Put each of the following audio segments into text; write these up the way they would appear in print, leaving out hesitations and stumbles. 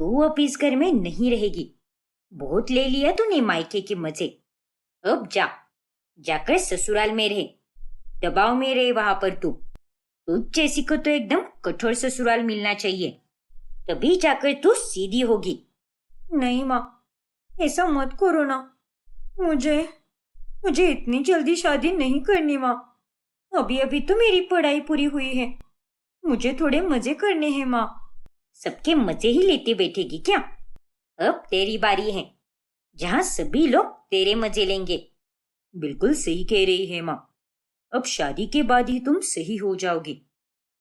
तू अब इस घर में नहीं रहेगी। बहुत ले लिया तूने मायके के मजे। अब जा, जाकर ससुराल में रहे। दबाव में रहे वहां पर तू। तुझ जैसी को तो एकदम कठोर ससुराल मिलना चाहिए, तभी जाकर तू सीधी होगी। नहीं माँ, ऐसा मत करो ना। मुझे मुझे इतनी जल्दी शादी नहीं करनी माँ। अभी अभी तो मेरी पढ़ाई पूरी हुई है। मुझे थोड़े मजे करने हैं माँ। सबके मजे ही लेते बैठेगी क्या? अब तेरी बारी है, जहाँ सभी लोग तेरे मजे लेंगे। बिल्कुल सही कह रही है माँ। अब शादी के बाद ही तुम सही हो जाओगी,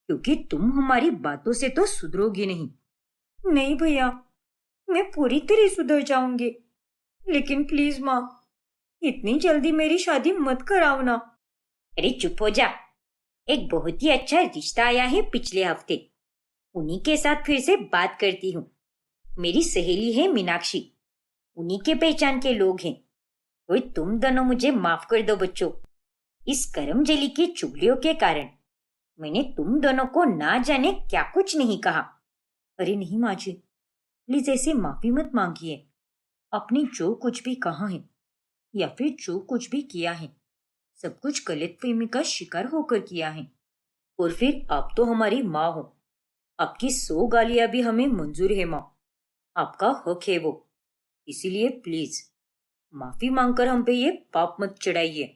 क्योंकि तुम हमारी बातों से तो सुधरोगी नहीं। नहीं भैया, मैं पूरी तरह सुधर जाऊंगी, लेकिन प्लीज माँ, इतनी जल्दी मेरी शादी मत कराओ ना। अरे चुप हो जा। एक बहुत ही अच्छा रिश्ता आया है पिछले हफ्ते, उन्हीं के साथ फिर से बात करती हूँ। मेरी सहेली है मीनाक्षी, उन्हीं के पहचान के लोग हैं। और तुम दोनों मुझे माफ कर दो बच्चों। इस करमजली की चुगलियों के कारण मैंने तुम दोनों को ना जाने क्या कुछ नहीं कहा। अरे नहीं माँ जी, प्लीज ऐसे माफी मत मांगिए। आपने जो कुछ भी कहा है या फिर जो कुछ भी किया है, सब कुछ गलतफहमी का शिकार होकर किया है। और फिर आप तो हमारी माँ हो, आपकी 100 गालियां भी हमें मंजूर है माँ। आपका हक है वो। इसीलिए प्लीज माफी मांगकर हम पे ये पाप मत चढ़ाइए।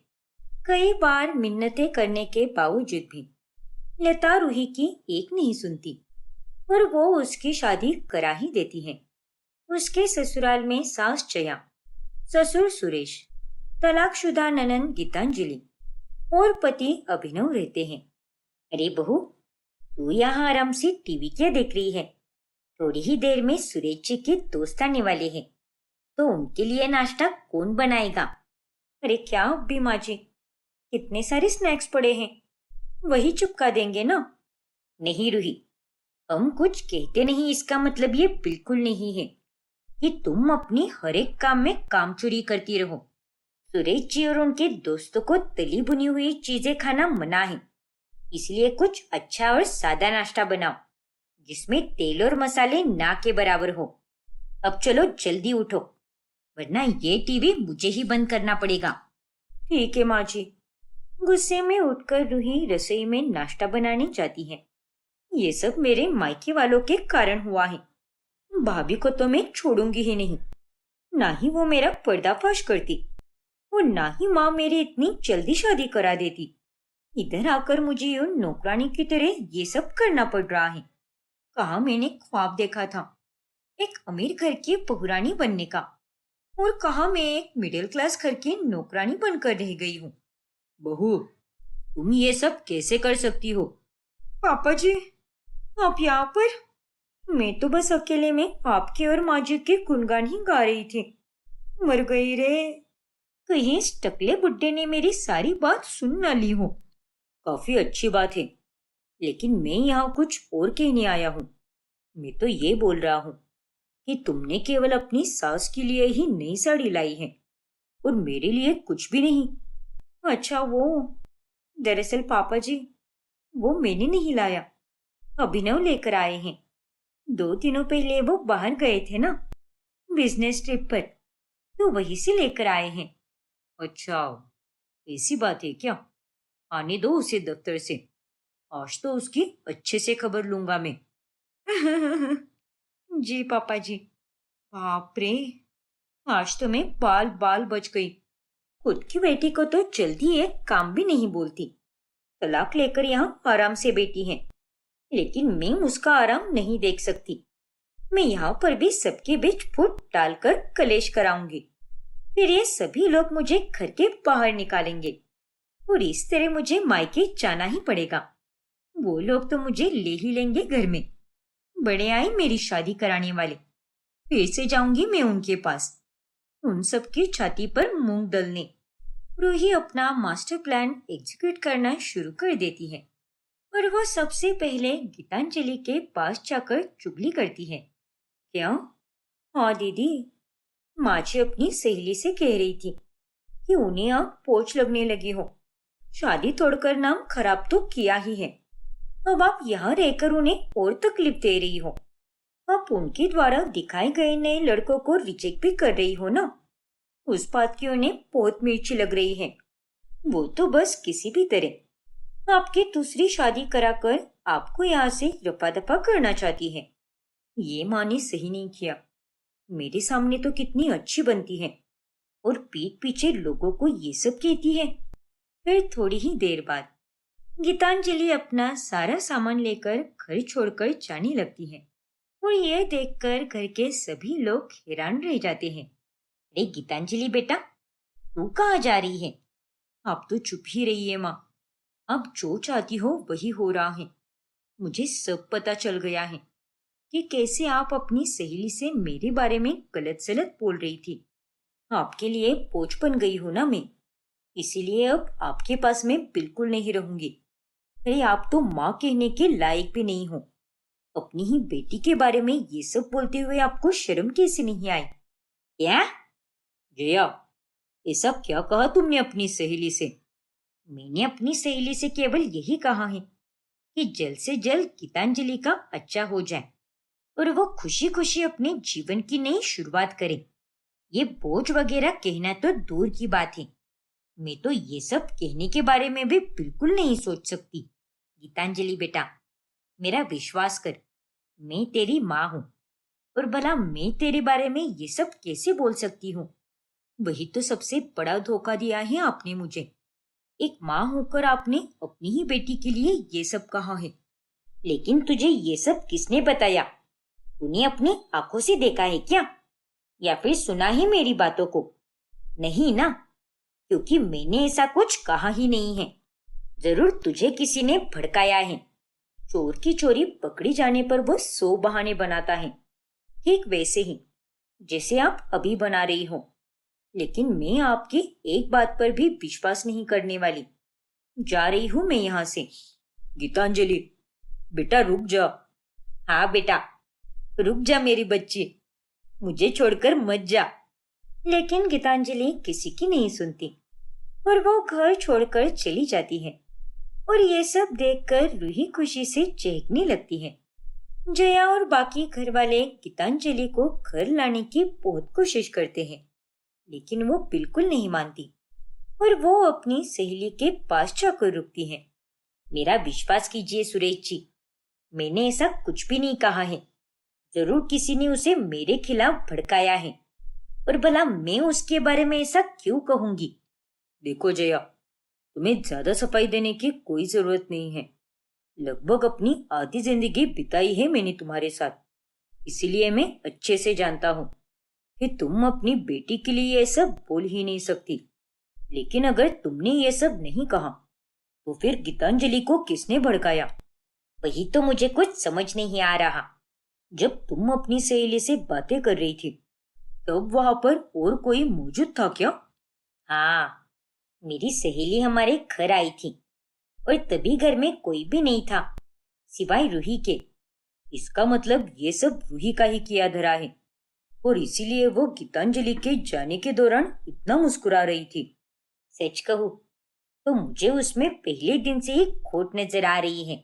कई बार मिन्नतें करने के बावजूद भी लता रूही की एक नहीं सुनती और वो उसकी शादी करा ही देती है। उसके ससुराल में सास जया, ससुर सुरेश, तलाकशुदा ननंद गीतांजलि और पति अभिनव रहते हैं। अरे बहू, तू यहाँ आराम से टीवी क्या देख रही है? थोड़ी ही देर में सुरेश जी के दोस्त आने वाले हैं, तो उनके लिए नाश्ता कौन बनाएगा? अरे क्या अब्बी माँ जी, कितने सारे स्नैक्स पड़े हैं, वही चुपका देंगे ना। नहीं रूही, हम कुछ कहते नहीं इसका मतलब ये बिल्कुल नहीं है कि तुम अपनी हर एक काम में काम चोरी करती रहो। सुरेश जी और उनके दोस्तों को तली भुनी हुई चीजें खाना मना है, इसलिए कुछ अच्छा और सादा नाश्ता बनाओ जिसमें तेल और मसाले ना के बराबर हो। अब चलो जल्दी उठो, वरना ये टीवी मुझे ही बंद करना पड़ेगा। ठीक है माँ जी। गुस्से में उठकर रूही रसोई में नाश्ता बनाने जाती है। ये सब मेरे मायके वालों के कारण हुआ है। भाभी को तो मैं छोड़ूंगी ही नहीं, ना ही वो मेरा पर्दाफाश करती और ना ही माँ मेरी इतनी जल्दी शादी करा देती। इधर आकर मुझे यूं नौकरानी की तरह ये सब करना पड़ रहा है। कहा मैंने ख्वाब देखा था एक अमीर घर की बहुरानी बनने का, और कहा मैं एक मिडिल क्लास घर की नौकरानी बनकर रह गई हूँ। बहू, तुम ये सब कैसे कर सकती हो? पापा जी, आप यहाँ पर? मैं तो बस अकेले में आपके और माँ जी के गुणगान ही गा रही थी। मर गई रे, कहीं इस टकले बुड्ढे ने मेरी सारी बात सुन न ली हो। काफी अच्छी बात है, लेकिन मैं यहाँ कुछ और कहने आया हूँ। मैं तो ये बोल रहा हूँ कि तुमने केवल अपनी सास के लिए ही नई साड़ी लाई है और मेरे लिए कुछ भी नहीं। अच्छा वो, दरअसल पापा जी, वो मैंने नहीं लाया, अभिनव लेकर आए हैं। 2 दिनों पहले वो बाहर गए थे ना, बिजनेस ट्रिप पर, तो वहीं से लेकर आए हैं। अच्छा, ऐसी बात है क्या? आने दो उसे दफ्तर से, आज तो उसकी अच्छे से खबर लूंगा मैं। जी पापा जी। बाप रे, आज तो मैं बाल बाल बच गई। खुद की बेटी को तो जल्दी एक काम भी नहीं बोलती, तलाक लेकर यहाँ आराम से बैठी है, लेकिन मैं उसका आराम नहीं देख सकती। मैं यहाँ पर भी सबके बीच फूट डालकर कलेश कराऊंगी, फिर ये सभी लोग मुझे घर के बाहर निकालेंगे और इस तरह मुझे मायके जाना ही पड़ेगा। वो लोग तो मुझे ले ही लेंगे घर में। बड़े आए मेरी शादी कराने वाले, फिर से जाऊंगी मैं उनके पास, उन सबकी छाती पर मूंग दलने। रूही अपना मास्टर प्लान एग्जीक्यूट करना शुरू कर देती है और वो सबसे पहले गीतांजलि के पास जाकर चुगली करती है। क्या? हाँ दीदी, माँ जी अपनी सहेली से कह रही थी कि उन्हें अब पोच लगने लगी हो। शादी तोड़कर नाम खराब तो किया ही है, अब आप यहाँ रहकर उन्हें और तकलीफ दे रही हो। अब आप उनके द्वारा दिखाए गए नए लड़कों को रिजेक्ट भी कर रही हो ना, उस बात की उन्हें बहुत मिर्ची लग रही है। वो तो बस किसी भी तरह आपकी दूसरी शादी कराकर आपको यहाँ से रफा दफा करना चाहती है। ये माँ ने सही नहीं किया। मेरे सामने तो कितनी अच्छी बनती है और पीठ पीछे लोगों को ये सब कहती है। फिर थोड़ी ही देर बाद गीतांजलि अपना सारा सामान लेकर घर छोड़कर जाने लगती है और यह देखकर घर के सभी लोग हैरान रह जाते हैं। अरे गीतांजलि बेटा, तू कहाँ जा रही है? आप तो चुप ही रहिए माँ। अब जो चाहती हो वही हो रहा है। मुझे सब पता चल गया है कि कैसे आप अपनी सहेली से मेरे बारे में गलत सलत बोल रही थी। आपके लिए बोझ बन गई हूं ना मैं, इसीलिए अब आपके पास मैं बिल्कुल नहीं रहूंगी। अरे आप तो माँ कहने के लायक भी नहीं हो। अपनी ही बेटी के बारे में ये सब बोलते हुए आपको शर्म कैसे नहीं आई? क्या जया, ऐसा क्या कहा तुमने अपनी सहेली से? मैंने अपनी सहेली से केवल यही कहा है कि जल्द से जल्द गीतांजलि का अच्छा हो जाए और वो खुशी खुशी अपने जीवन की नई शुरुआत करे। ये बोझ वगैरह कहना तो दूर की बात है, मैं तो ये सब कहने के बारे में भी बिल्कुल नहीं सोच सकती। गीतांजलि बेटा, मेरा विश्वास कर, मैं तेरी माँ हूँ और भला मैं तेरे बारे में ये सब कैसे बोल सकती हूँ? वही तो सबसे बड़ा धोखा दिया है आपने मुझे। एक माँ होकर आपने अपनी ही बेटी के लिए ये सब कहा है। लेकिन तुझे ये सब किसने बताया? तूने अपनी आंखों से देखा है क्या, या फिर सुना ही मेरी बातों को? नहीं ना, क्योंकि मैंने ऐसा कुछ कहा ही नहीं है। जरूर तुझे किसी ने भड़काया है। चोर की चोरी पकड़ी जाने पर वो 100 बहाने बनाता है, ठीक वैसे ही जैसे आप अभी बना रही हो। लेकिन मैं आपकी एक बात पर भी विश्वास नहीं करने वाली। जा रही हूं मैं यहाँ से। गीतांजलि बेटा रुक जा। हाँ बेटा, रुक जा मेरी बच्ची, मुझे छोड़कर मत जा। लेकिन गीतांजलि किसी की नहीं सुनती और वो घर छोड़कर चली जाती है। और ये सब देखकर रूही खुशी से चहकने लगती है। जया और बाकी घर वाले गीतांजलि को घर लाने की बहुत कोशिश करते हैं, लेकिन वो बिल्कुल नहीं मानती और वो अपनी सहेली के पास जाकर रुकती है। मेरा विश्वास कीजिए सुरेश जी, मैंने ऐसा कुछ भी नहीं कहा है। जरूर किसी ने उसे मेरे खिलाफ भड़काया है, और भला मैं उसके बारे में ऐसा क्यों कहूंगी? देखो जया, तुम्हें ज्यादा सफाई देने की कोई जरूरत नहीं है। लगभग अपनी आधी जिंदगी बिताई है मैंने तुम्हारे साथ, इसीलिए मैं अच्छे से जानता हूँ कि तुम अपनी बेटी के लिए ये सब बोल ही नहीं सकती। लेकिन अगर तुमने ये सब नहीं कहा तो फिर गीतांजलि को किसने भड़काया? वही तो मुझे कुछ समझ नहीं आ रहा। जब तुम अपनी सहेली से बातें कर रही थी तब वहां पर और कोई मौजूद था क्या? हाँ, मेरी सहेली हमारे घर आई थी और तभी घर में कोई भी नहीं था सिवाय रूही के। इसका मतलब ये सब रूही का ही किया धरा है और इसीलिए वो गीतांजलि के जाने के दौरान इतना मुस्कुरा रही थी। सच कहूं तो मुझे उसमें पहले दिन से ही खोट नजर आ रही है।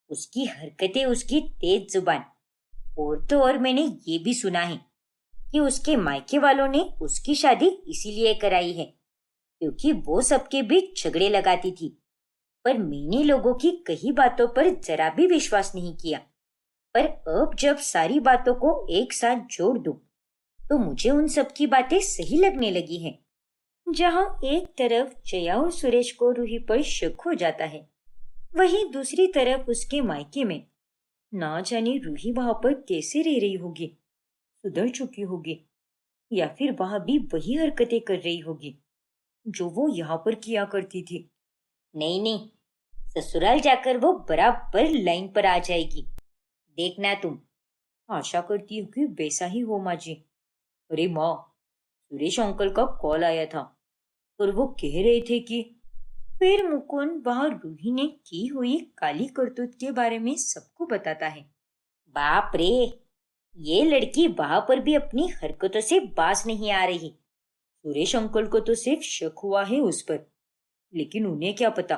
उसकी हरकतें, उसकी तेज जुबान, और तो और मैंने ये भी सुना है कि उसके मायके वालों ने उसकी शादी इसीलिए कराई है क्योंकि वो सबके बीच झगड़े लगाती थी। पर मैंने लोगों की कई बातों पर जरा भी विश्वास नहीं किया। पर अब जब सारी बातों को एक साथ जोड़ दूं तो मुझे उन सब की बातें सही लगने लगी हैं। जहां एक तरफ जया और सुरेश को रूही पर शक हो जाता है, वहीं दूसरी तरफ उसके मायके में ना जाने रूही वहां पर कैसे रह रही होगी। सुधर चुकी होगी या फिर वहां भी वही हरकतें कर रही होगी जो वो यहाँ पर किया करती थी। नहीं नहीं, ससुराल जाकर वो बराबर लाइन पर आ जाएगी, देखना तुम। आशा करती हूँ कि वैसा ही हो माँ जी। अरे माँ, सुरेश अंकल का कॉल आया था और वो कह रहे थे कि फिर मुकुंद वहां रूही ने की हुई काली करतूत के बारे में सबको बताता है। बाप रे, ये लड़की वहां पर भी अपनी हरकतों से बाज नहीं आ रही। सुरेश अंकल को तो सिर्फ शक हुआ है उस पर, लेकिन उन्हें क्या पता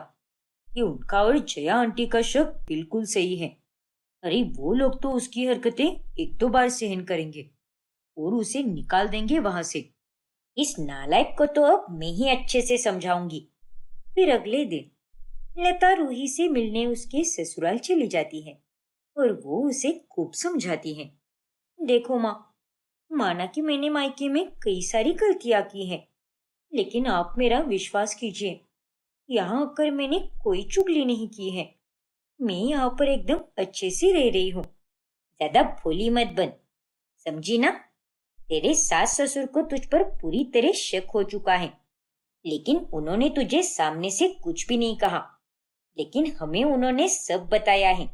कि उनका और जया आंटी का शक बिल्कुल सही है। अरे वो लोग तो उसकी हरकतें एक दो बार सहन करेंगे और उसे निकाल देंगे वहां से। इस नालायक को तो अब मैं ही अच्छे से समझाऊंगी। फिर अगले दिन लता रूही से मिलने उसके ससुराल चली जाती है और वो उसे खूब समझाती है। देखो माँ, माना कि मैंने मायके में कई सारी गलतियां की हैं, लेकिन आप मेरा विश्वास कीजिए, यहाँ आकर मैंने कोई चुगली नहीं की है। मैं यहाँ पर एकदम अच्छे से रह रही हूँ। ज्यादा भोली मत बन, समझी ना? तेरे सास ससुर को तुझ पर पूरी तरह शक हो चुका है, लेकिन उन्होंने तुझे सामने से कुछ भी नहीं कहा। लेकिन हमें उन्होंने सब बताया है।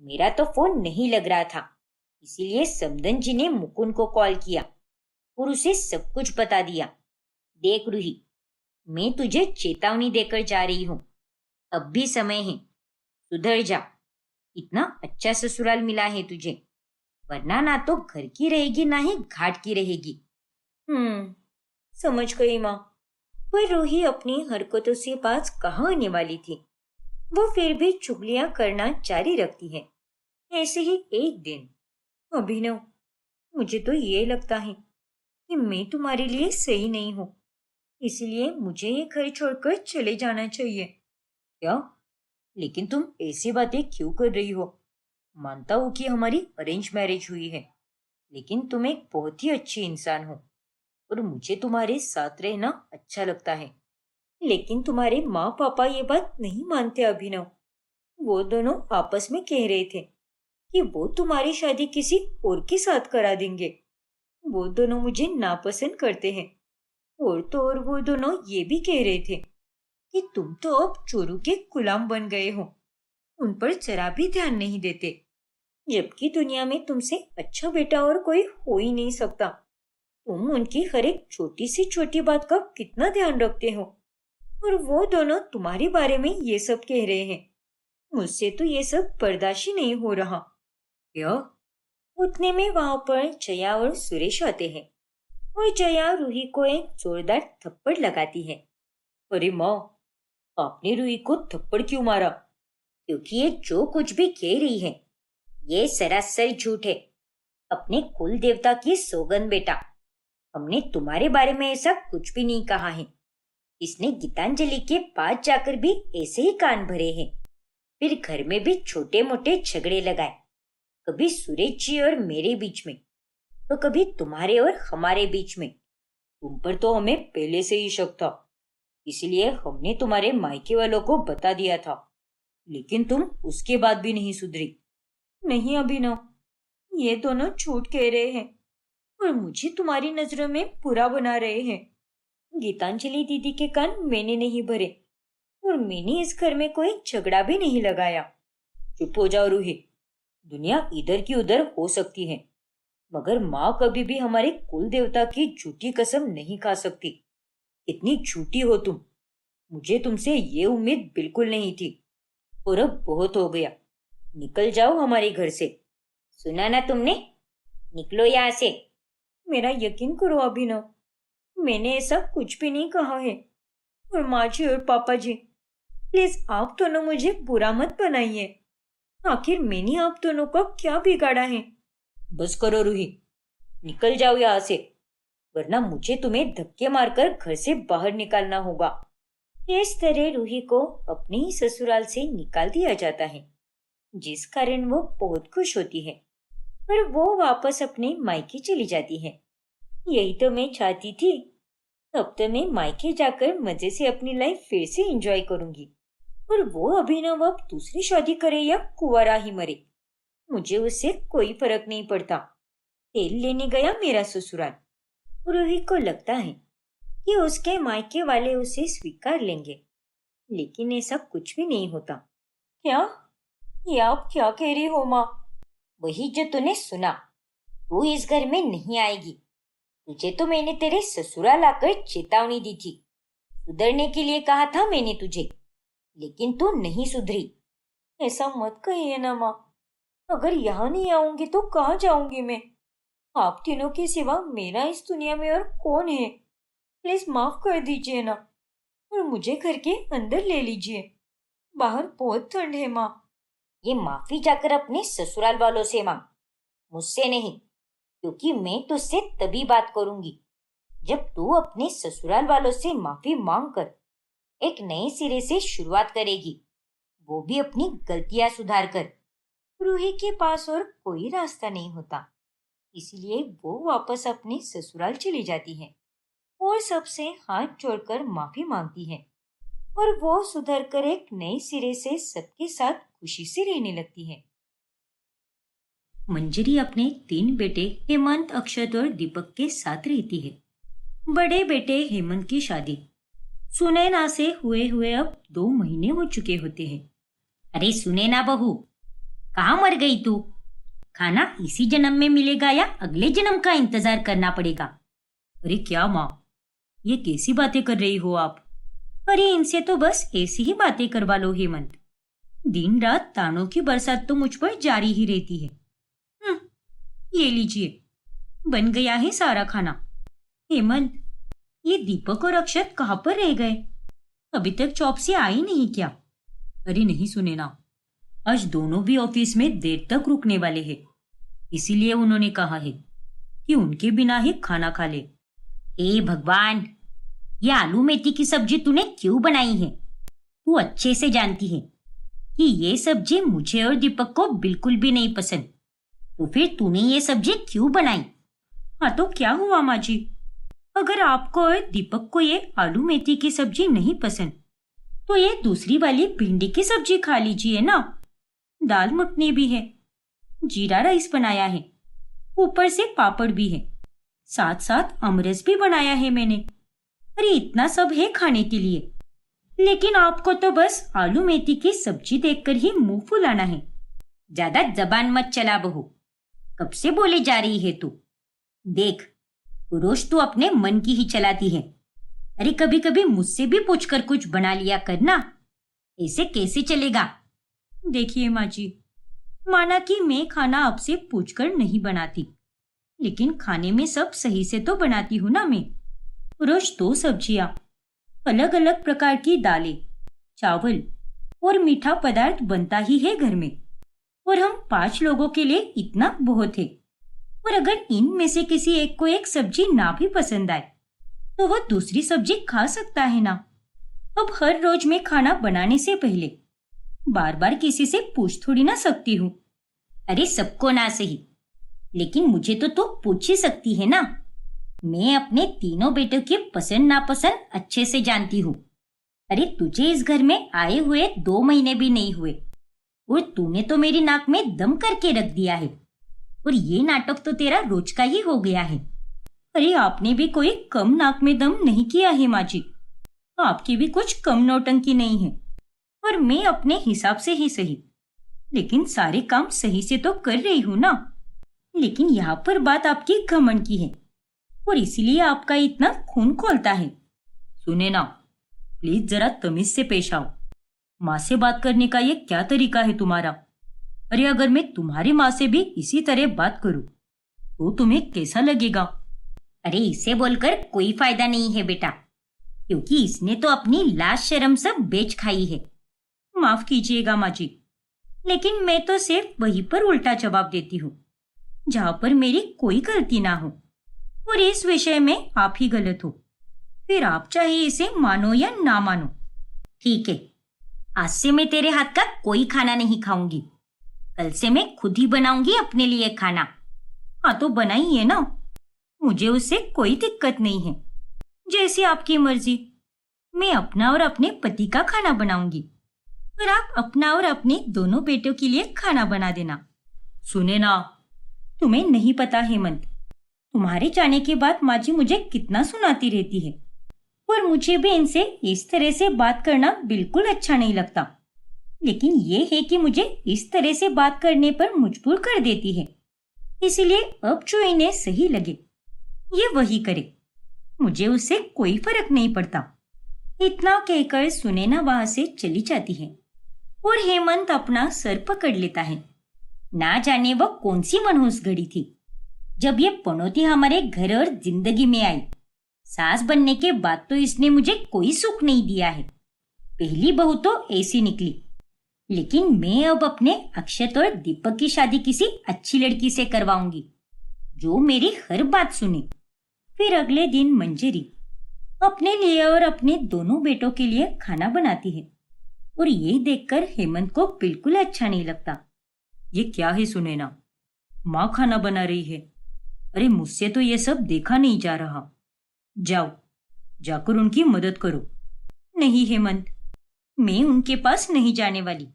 मेरा तो फोन नहीं लग रहा था, इसीलिए समदन जी ने मुकुंद को कॉल किया और उसे सब कुछ बता दिया। देख रूही, मैं तुझे चेतावनी देकर जा रही हूँ। अब भी समय है, सुधर जा। इतना अच्छा ससुराल मिला है तुझे, वरना ना तो घर की रहेगी ना ही घाट की रहेगी। समझ गई माँ। पर रूही अपनी हरकतों से बाज कहाँ आने वाली थी। वो फिर भी चुगलियां करना जारी रखती है। ऐसे ही एक दिन, अभिनव, मुझे तो ये लगता है कि मैं तुम्हारे लिए सही नहीं हूँ, इसलिए मुझे ये घर छोड़कर चले जाना चाहिए। क्या? लेकिन तुम ऐसी बातें क्यों कर रही हो? मानता हूँ कि हमारी अरेंज मैरिज हुई है, लेकिन तुम एक बहुत ही अच्छी इंसान हो और मुझे तुम्हारे साथ रहना अच्छा लगता है। लेकिन तुम्हारे माँ पापा ये बात नहीं मानते अभिनव। वो दोनों आपस में कह रहे थे कि वो तुम्हारी शादी किसी और के साथ करा देंगे। वो दोनों मुझे नापसंद करते हैं। और तो और वो दोनों ये भी कह रहे थे कि तुम तो अब चोरों के गुलाम बन गए हो, उन पर जरा भी ध्यान नहीं देते, जबकि दुनिया में तुमसे अच्छा बेटा और कोई हो ही नहीं सकता। तुम उनकी हर एक छोटी से छोटी बात का कितना ध्यान रखते हो, और वो दोनों तुम्हारे बारे में ये सब कह रहे हैं। मुझसे तो ये सब बर्दाश्त ही नहीं हो रहा। क्या? उतने में वहां पर जया और सुरेश आते हैं और जया रूही को एक जोरदार थप्पड़ लगाती है। अरे माँ, आपने रूही को थप्पड़ क्यों मारा? क्योंकि ये जो कुछ भी कह रही है, ये सरासर झूठ है। अपने कुल देवता की सौगंध बेटा, हमने तुम्हारे बारे में ऐसा कुछ भी नहीं कहा है। इसने गीतांजलि के पास जाकर भी ऐसे ही कान भरे हैं, फिर घर में भी छोटे मोटे झगड़े लगाए, कभी सुरेश जी और मेरे बीच में, तो कभी तुम्हारे और हमारे बीच में। तुम पर तो हमें पहले से ही शक था, इसलिए हमने तुम्हारे मायके वालों को बता दिया था, लेकिन तुम उसके बाद भी नहीं सुधरी। नहीं अभिनव, ये दोनों झूठ कह रहे हैं और मुझे तुम्हारी नजरों में बुरा बना रहे हैं। गीतांजलि दीदी के कान मैंने नहीं भरे और मैंने इस घर में कोई झगड़ा भी नहीं लगाया। चुप हो जाओ रूही, दुनिया इधर की उधर हो सकती है, मगर माँ कभी भी हमारे कुल देवता की झूठी कसम नहीं खा सकती। इतनी झूठी हो तुम, मुझे तुमसे ये उम्मीद बिल्कुल नहीं थी। और अब बहुत हो गया, निकल जाओ हमारे घर से। सुना ना तुमने? निकलो यहाँ से। मेरा यकीन करो अभिनव, मैंने ऐसा कुछ भी नहीं कहा है। और माँ जी और पापा जी, प्लीज आप दोनों मुझे बुरा मत बनाइए। आखिर मैंने आप दोनों का क्या बिगाड़ा है? बस करो रूही, निकल जाओ यहाँ से, वरना मुझे तुम्हें धक्के मारकर घर से बाहर निकालना होगा। इस तरह रूही को अपने ही ससुराल से निकाल दिया जाता है, जिस कारण वो बहुत खुश होती है, पर वो वापस अपने मायके चली जाती है। यही तो मैं चाहती थी। अब तो मैं मायके जाकर मजे से अपनी लाइफ फिर से एंजॉय करूंगी, और वो अभिनव अब दूसरी शादी करे या कुंवारा ही मरे, मुझे उससे कोई फर्क नहीं पड़ता। तेल लेने गया मेरा ससुराल। रूही को लगता है कि उसके मायके वाले उसे स्वीकार लेंगे, लेकिन ऐसा कुछ भी नहीं होता। क्या? ये आप क्या कह रही हो माँ? वही जो तूने सुना। तू इस घर में नहीं आएगी। तुझे तो मैंने तेरे ससुराल आकर चेतावनी दी थी, सुधरने के लिए कहा था मैंने तुझे, लेकिन तू नहीं सुधरी। ऐसा मत कहिए ना माँ, अगर यहाँ नहीं आऊंगी तो कहाँ जाऊंगी मैं? आप तीनों के सिवा मेरा इस दुनिया में और कौन है? प्लीज माफ कर दीजिए ना, और मुझे घर के अंदर ले लीजिए। बाहर बहुत ठंड है माँ। ये माफी जाकर अपने ससुराल वालों से मांग, मुझसे नहीं, क्योंकि मैं तुझसे तभी बात करूंगी जब तू अपने ससुराल वालों से माफी मांग कर एक नए सिरे से शुरुआत करेगी, वो भी अपनी गलतियां सुधार कर। रूही के पास और कोई रास्ता नहीं होता, इसलिए वो वापस अपने ससुराल चली जाती है और सबसे हाथ जोड़कर माफी मांगती है और वो सुधर कर एक नए सिरे से सबके साथ खुशी से रहने लगती है। मंजरी अपने 3 बेटे हेमंत, अक्षत और दीपक के साथ रहती है। बड़े बेटे हेमंत की शादी सुनैना से हुए अब 2 महीने हो चुके होते हैं। अरे सुनैना बहू, कहाँ मर गई तू? खाना इसी जन्म में मिलेगा या अगले जन्म का इंतजार करना पड़ेगा? अरे क्या माँ, ये कैसी बातें कर रही हो आप? अरे इनसे तो बस ऐसी ही बातें करवा लो हेमंत। दिन रात तानों की बरसात तो मुझ पर जारी ही रहती है। ये लीजिए, बन गया है सारा खाना। हेमंत, ये दीपक और अक्षत कहाँ पर रह गए? अभी तक जॉब से आई नहीं क्या? अरे नहीं सुनैना, आज दोनों भी ऑफिस में देर तक रुकने वाले हैं, इसीलिए उन्होंने कहा है कि उनके बिना ही खाना खा ले। हे भगवान, ये आलू मेथी की सब्जी तूने क्यों बनाई है? तू अच्छे से जानती है कि ये सब्जी मुझे और दीपक को बिल्कुल भी नहीं पसंद, तो फिर तूने ये सब्जी क्यों बनाई? हाँ तो क्या हुआ माँ जी, अगर आपको और दीपक को ये आलू मेथी की सब्जी नहीं पसंद तो ये दूसरी वाली भिंडी की सब्जी खा लीजिए ना। दाल मखनी भी है, जीरा राइस बनाया है, ऊपर से पापड़ भी है, साथ साथ अमरस भी बनाया है मैंने। अरे इतना सब है खाने के लिए, लेकिन आपको तो बस आलू मेथी की सब्जी देखकर ही मुंह फुलाना है। ज्यादा जबान मत चला बहू, कब से बोले जा रही है तू? देख, रोज तू अपने मन की ही चलाती है। अरे कभी कभी मुझसे भी पूछकर कुछ बना लिया करना, ऐसे कैसे चलेगा? देखिए माँ जी, माना कि मैं खाना आपसे पूछकर नहीं बनाती, लेकिन खाने में सब सही से तो बनाती हूँ ना मैं। रोज 2 सब्जियां, अलग अलग प्रकार की दालें, चावल और मीठा पदार्थ बनता ही है घर में, और हम 5 लोगों के लिए इतना बहुत है। और अगर इनमें से किसी एक को एक सब्जी ना भी पसंद आए तो वो दूसरी सब्जी खा सकता है ना। अब हर रोज मैं खाना बनाने से पहले बार बार किसी से पूछ थोड़ी ना सकती हूँ। अरे सबको ना सही, लेकिन मुझे तो तू पूछ ही सकती है ना। मैं अपने तीनों बेटों की पसंद नापसंद अच्छे से जानती हूँ। अरे तुझे इस घर में आए हुए 2 महीने भी नहीं हुए और तूने तो मेरी नाक में दम करके रख दिया है, और ये नाटक तो तेरा रोज का ही हो गया है। अरे आपने भी कोई कम नाक में दम नहीं किया है माँ जी, आपकी भी कुछ कम नौटंकी नहीं है, और मैं अपने हिसाब से ही सही, लेकिन सारे काम सही से तो कर रही हूँ ना। लेकिन यहाँ पर बात आपकी घमंड की है, और इसीलिए आपका इतना खून खौलता है। सुने ना, प्लीज जरा तमीज से पेश आओ। माँ से बात करने का ये क्या तरीका है तुम्हारा? अरे अगर मैं तुम्हारी माँ से भी इसी तरह बात करूं तो तुम्हें कैसा लगेगा? अरे इसे बोलकर कोई फायदा नहीं है बेटा, क्योंकि इसने तो अपनी लाज शर्म सब बेच खाई है। माफ कीजिएगा माँ जी, लेकिन मैं तो सिर्फ वहीं पर उल्टा जवाब देती हूँ जहां पर मेरी कोई गलती ना हो, और इस विषय में आप ही गलत हो। फिर आप चाहे इसे मानो या ना मानो। ठीक है, आज से मैं तेरे हाथ का कोई खाना नहीं खाऊंगी। कल से मैं खुद ही बनाऊंगी अपने लिए खाना। हाँ तो बनाइए ना, मुझे उससे कोई दिक्कत नहीं है। जैसी आपकी मर्जी, मैं अपना और अपने पति का खाना बनाऊंगी, और आप अपना और अपने दोनों बेटों के लिए खाना बना देना। सुने ना, तुम्हें नहीं पता हेमंत, तुम्हारे जाने के बाद माँ जी मुझे कितना सुनाती रहती है, और मुझे भी इनसे इस तरह से बात करना बिल्कुल अच्छा नहीं लगता। लेकिन ये है कि मुझे इस तरह से बात करने पर मजबूर कर देती है, इसलिए अब जो इन्हें सही लगे ये वही करे, मुझे उससे कोई फर्क नहीं पड़ता। इतना कहकर सुनैना वहां से चली जाती है, और हेमंत अपना सर पकड़ लेता है। ना जाने वह कौन सी मनहूस घड़ी थी जब ये पनौती हमारे घर और जिंदगी में आई। सास बनने के बाद तो इसने मुझे कोई सुख नहीं दिया है। पहली बहू तो ऐसी निकली लेकिन मैं अब अपने अक्षत और दीपक की शादी किसी अच्छी लड़की से करवाऊंगी जो मेरी हर बात सुने। फिर अगले दिन मंजरी अपने लिए और अपने दोनों बेटों के लिए खाना बनाती है और ये देखकर हेमंत को बिल्कुल अच्छा नहीं लगता। ये क्या है सुनैना, माँ खाना बना रही है। अरे मुझसे तो ये सब देखा नहीं जा रहा। जाओ, जाकर उनकी मदद करो। नहीं हेमंत, मैं उनके पास नहीं जाने वाली।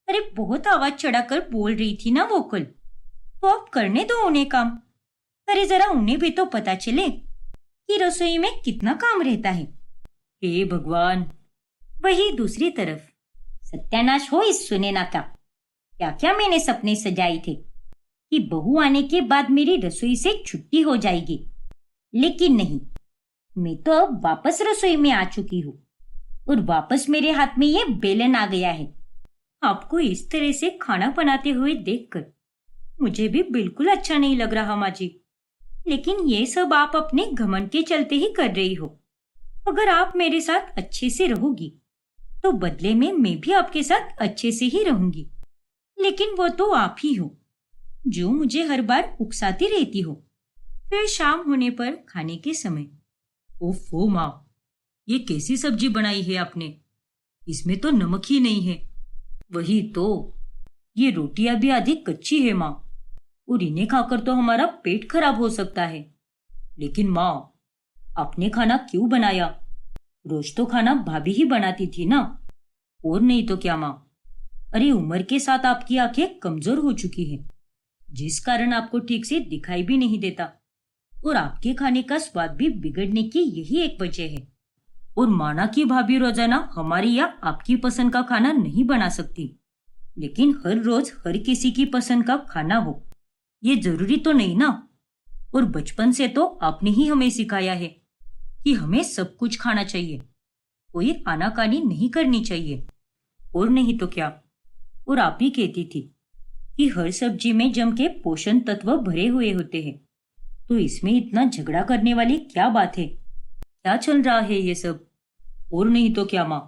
अरे बहुत आवाज चढ़ाकर बोल रही थी ना वो कल, तो अब करने दो उन्हें काम। अरे जरा उन्हें भी तो पता चले कि रसोई में कितना काम रहता है। हे भगवान। वही दूसरी तरफ सत्यानाश हो इस सुनैना का। क्या क्या मैंने सपने सजाए थे कि बहू आने के बाद मेरी रसोई से छुट्टी हो जाएगी, लेकिन नहीं, मैं तो अब वापस रसोई में आ चुकी हूँ और वापस मेरे हाथ में ये बेलन आ गया है। आपको इस तरह से खाना बनाते हुए देखकर मुझे भी बिल्कुल अच्छा नहीं लग रहा माँ जी। लेकिन ये सब आप अपने घमंड के चलते ही कर रही हो। अगर आप मेरे साथ अच्छे से रहोगी तो बदले में मैं भी आपके साथ अच्छे से ही रहूंगी। लेकिन वो तो आप ही हो जो मुझे हर बार उकसाती रहती हो। फिर शाम होने पर खाने के समय, ओफो माँ, ये कैसी सब्जी बनाई है आपने? इसमें तो नमक ही नहीं है। वही तो, ये रोटियां भी आधी कच्ची है माँ, और इन्हें खाकर तो हमारा पेट खराब हो सकता है। लेकिन माँ, आपने खाना क्यों बनाया? रोज तो खाना भाभी ही बनाती थी ना। और नहीं तो क्या माँ। अरे उम्र के साथ आपकी आंखें कमजोर हो चुकी हैं, जिस कारण आपको ठीक से दिखाई भी नहीं देता, और आपके खाने का स्वाद भी बिगड़ने की यही एक वजह है। और माना कि भाभी रोजाना हमारी या आपकी पसंद का खाना नहीं बना सकती, लेकिन हर रोज हर किसी की पसंद का खाना हो ये जरूरी तो नहीं ना। और बचपन से तो आपने ही हमें सिखाया है कि हमें सब कुछ खाना चाहिए, कोई आनाकानी नहीं करनी चाहिए। और नहीं तो क्या। और आप ही कहती थी कि हर सब्जी में जम के पोषण तत्व भरे हुए होते हैं, तो इसमें इतना झगड़ा करने वाली क्या बात है? क्या चल रहा है ये सब? और नहीं तो क्या माँ।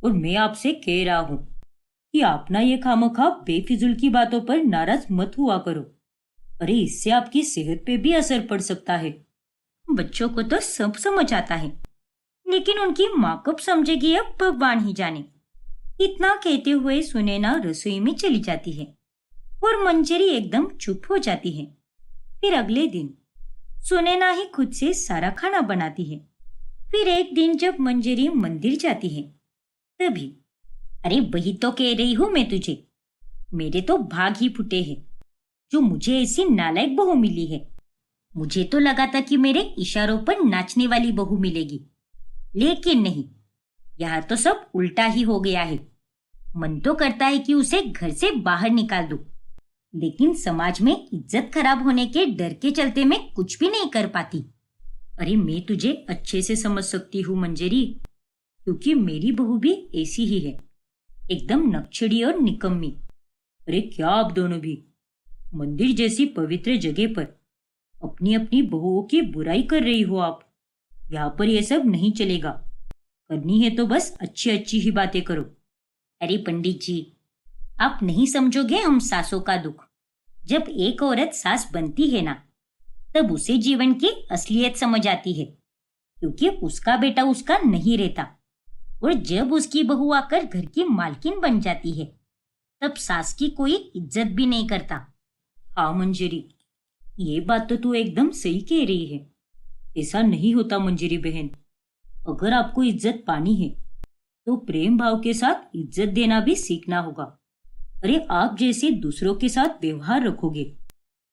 और मैं आपसे कह रहा हूँ कि आप ना ये खामोखा बेफिजुल की बातों पर नाराज मत हुआ करो। अरे इससे आपकी सेहत पे भी असर पड़ सकता है। बच्चों को तो सब समझ आता है, लेकिन उनकी माँ कब समझेगी अब भगवान ही जाने। इतना कहते हुए सुनैना रसोई में चली जाती है और मंजरी एकदम चुप हो जाती है। फिर अगले दिन सुनैना ही खुद से सारा खाना बनाती है। फिर एक दिन जब मंजरी मंदिर जाती है तभी, अरे वही तो कह रही हूं मैं तुझे, मेरे तो भाग ही फूटे हैं जो मुझे ऐसी नालायक बहू मिली है। मुझे तो लगा था कि मेरे इशारों पर नाचने वाली बहू मिलेगी, लेकिन नहीं, यहाँ तो सब उल्टा ही हो गया है। मन तो करता है कि उसे घर से बाहर निकाल दूं, लेकिन समाज में इज्जत खराब होने के डर के चलते मैं कुछ भी नहीं कर पाती। अरे मैं तुझे अच्छे से समझ सकती हूँ मंजरी, क्योंकि मेरी बहू भी ऐसी ही है, एकदम नक्छड़ी और निकम्मी। अरे क्या आप दोनों भी मंदिर जैसी पवित्र जगह पर अपनी अपनी बहुओं की बुराई कर रही हो। आप यहाँ पर यह सब नहीं चलेगा। करनी है तो बस अच्छी अच्छी ही बातें करो। अरे पंडित जी, आप नहीं समझोगे हम सासों का दुख। जब एक औरत सास बनती है ना, तब उसे जीवन की असलियत समझ आती है, क्योंकि उसका बेटा उसका नहीं रहता। और जब उसकी बहू आकर घर की मालकिन बन जाती है, तब सास की कोई इज्जत भी नहीं करता। हाँ मंजरी, ये बात तो तू एकदम सही कह रही है। ऐसा नहीं होता मंजरी बहन। अगर आपको इज्जत पानी है तो प्रेम भाव के साथ इज्जत देना भी सीखना होगा। अरे आप जैसे दूसरों के साथ व्यवहार रखोगे,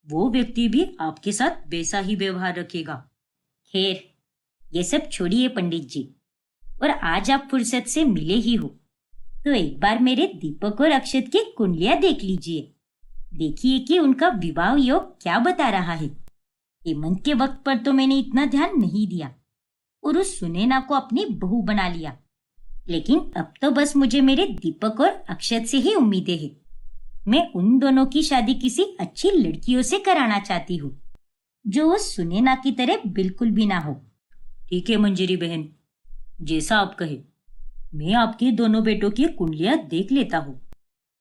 वो व्यक्ति भी आपके साथ वैसा ही व्यवहार रखेगा। खैर, ये सब छोड़िए पंडित जी, और आज आप फुर्सत से मिले ही हो तो एक बार मेरे दीपक और अक्षत की कुंडलियां देख लीजिए। देखिए कि उनका विवाह योग क्या बता रहा है। हेमंत के वक्त पर तो मैंने इतना ध्यान नहीं दिया और उस सुनैना को अपनी बहू बना लिया, लेकिन अब तो बस मुझे मेरे दीपक और अक्षत से ही उम्मीदें हैं। मैं उन दोनों की शादी किसी अच्छी लड़कियों से कराना चाहती हूँ, जो उस सुनैना की तरह बिल्कुल भी ना हो। ठीक है मंजरी बहन, जैसा आप कहे। मैं आपके दोनों बेटों की कुंडलियां देख लेता हूँ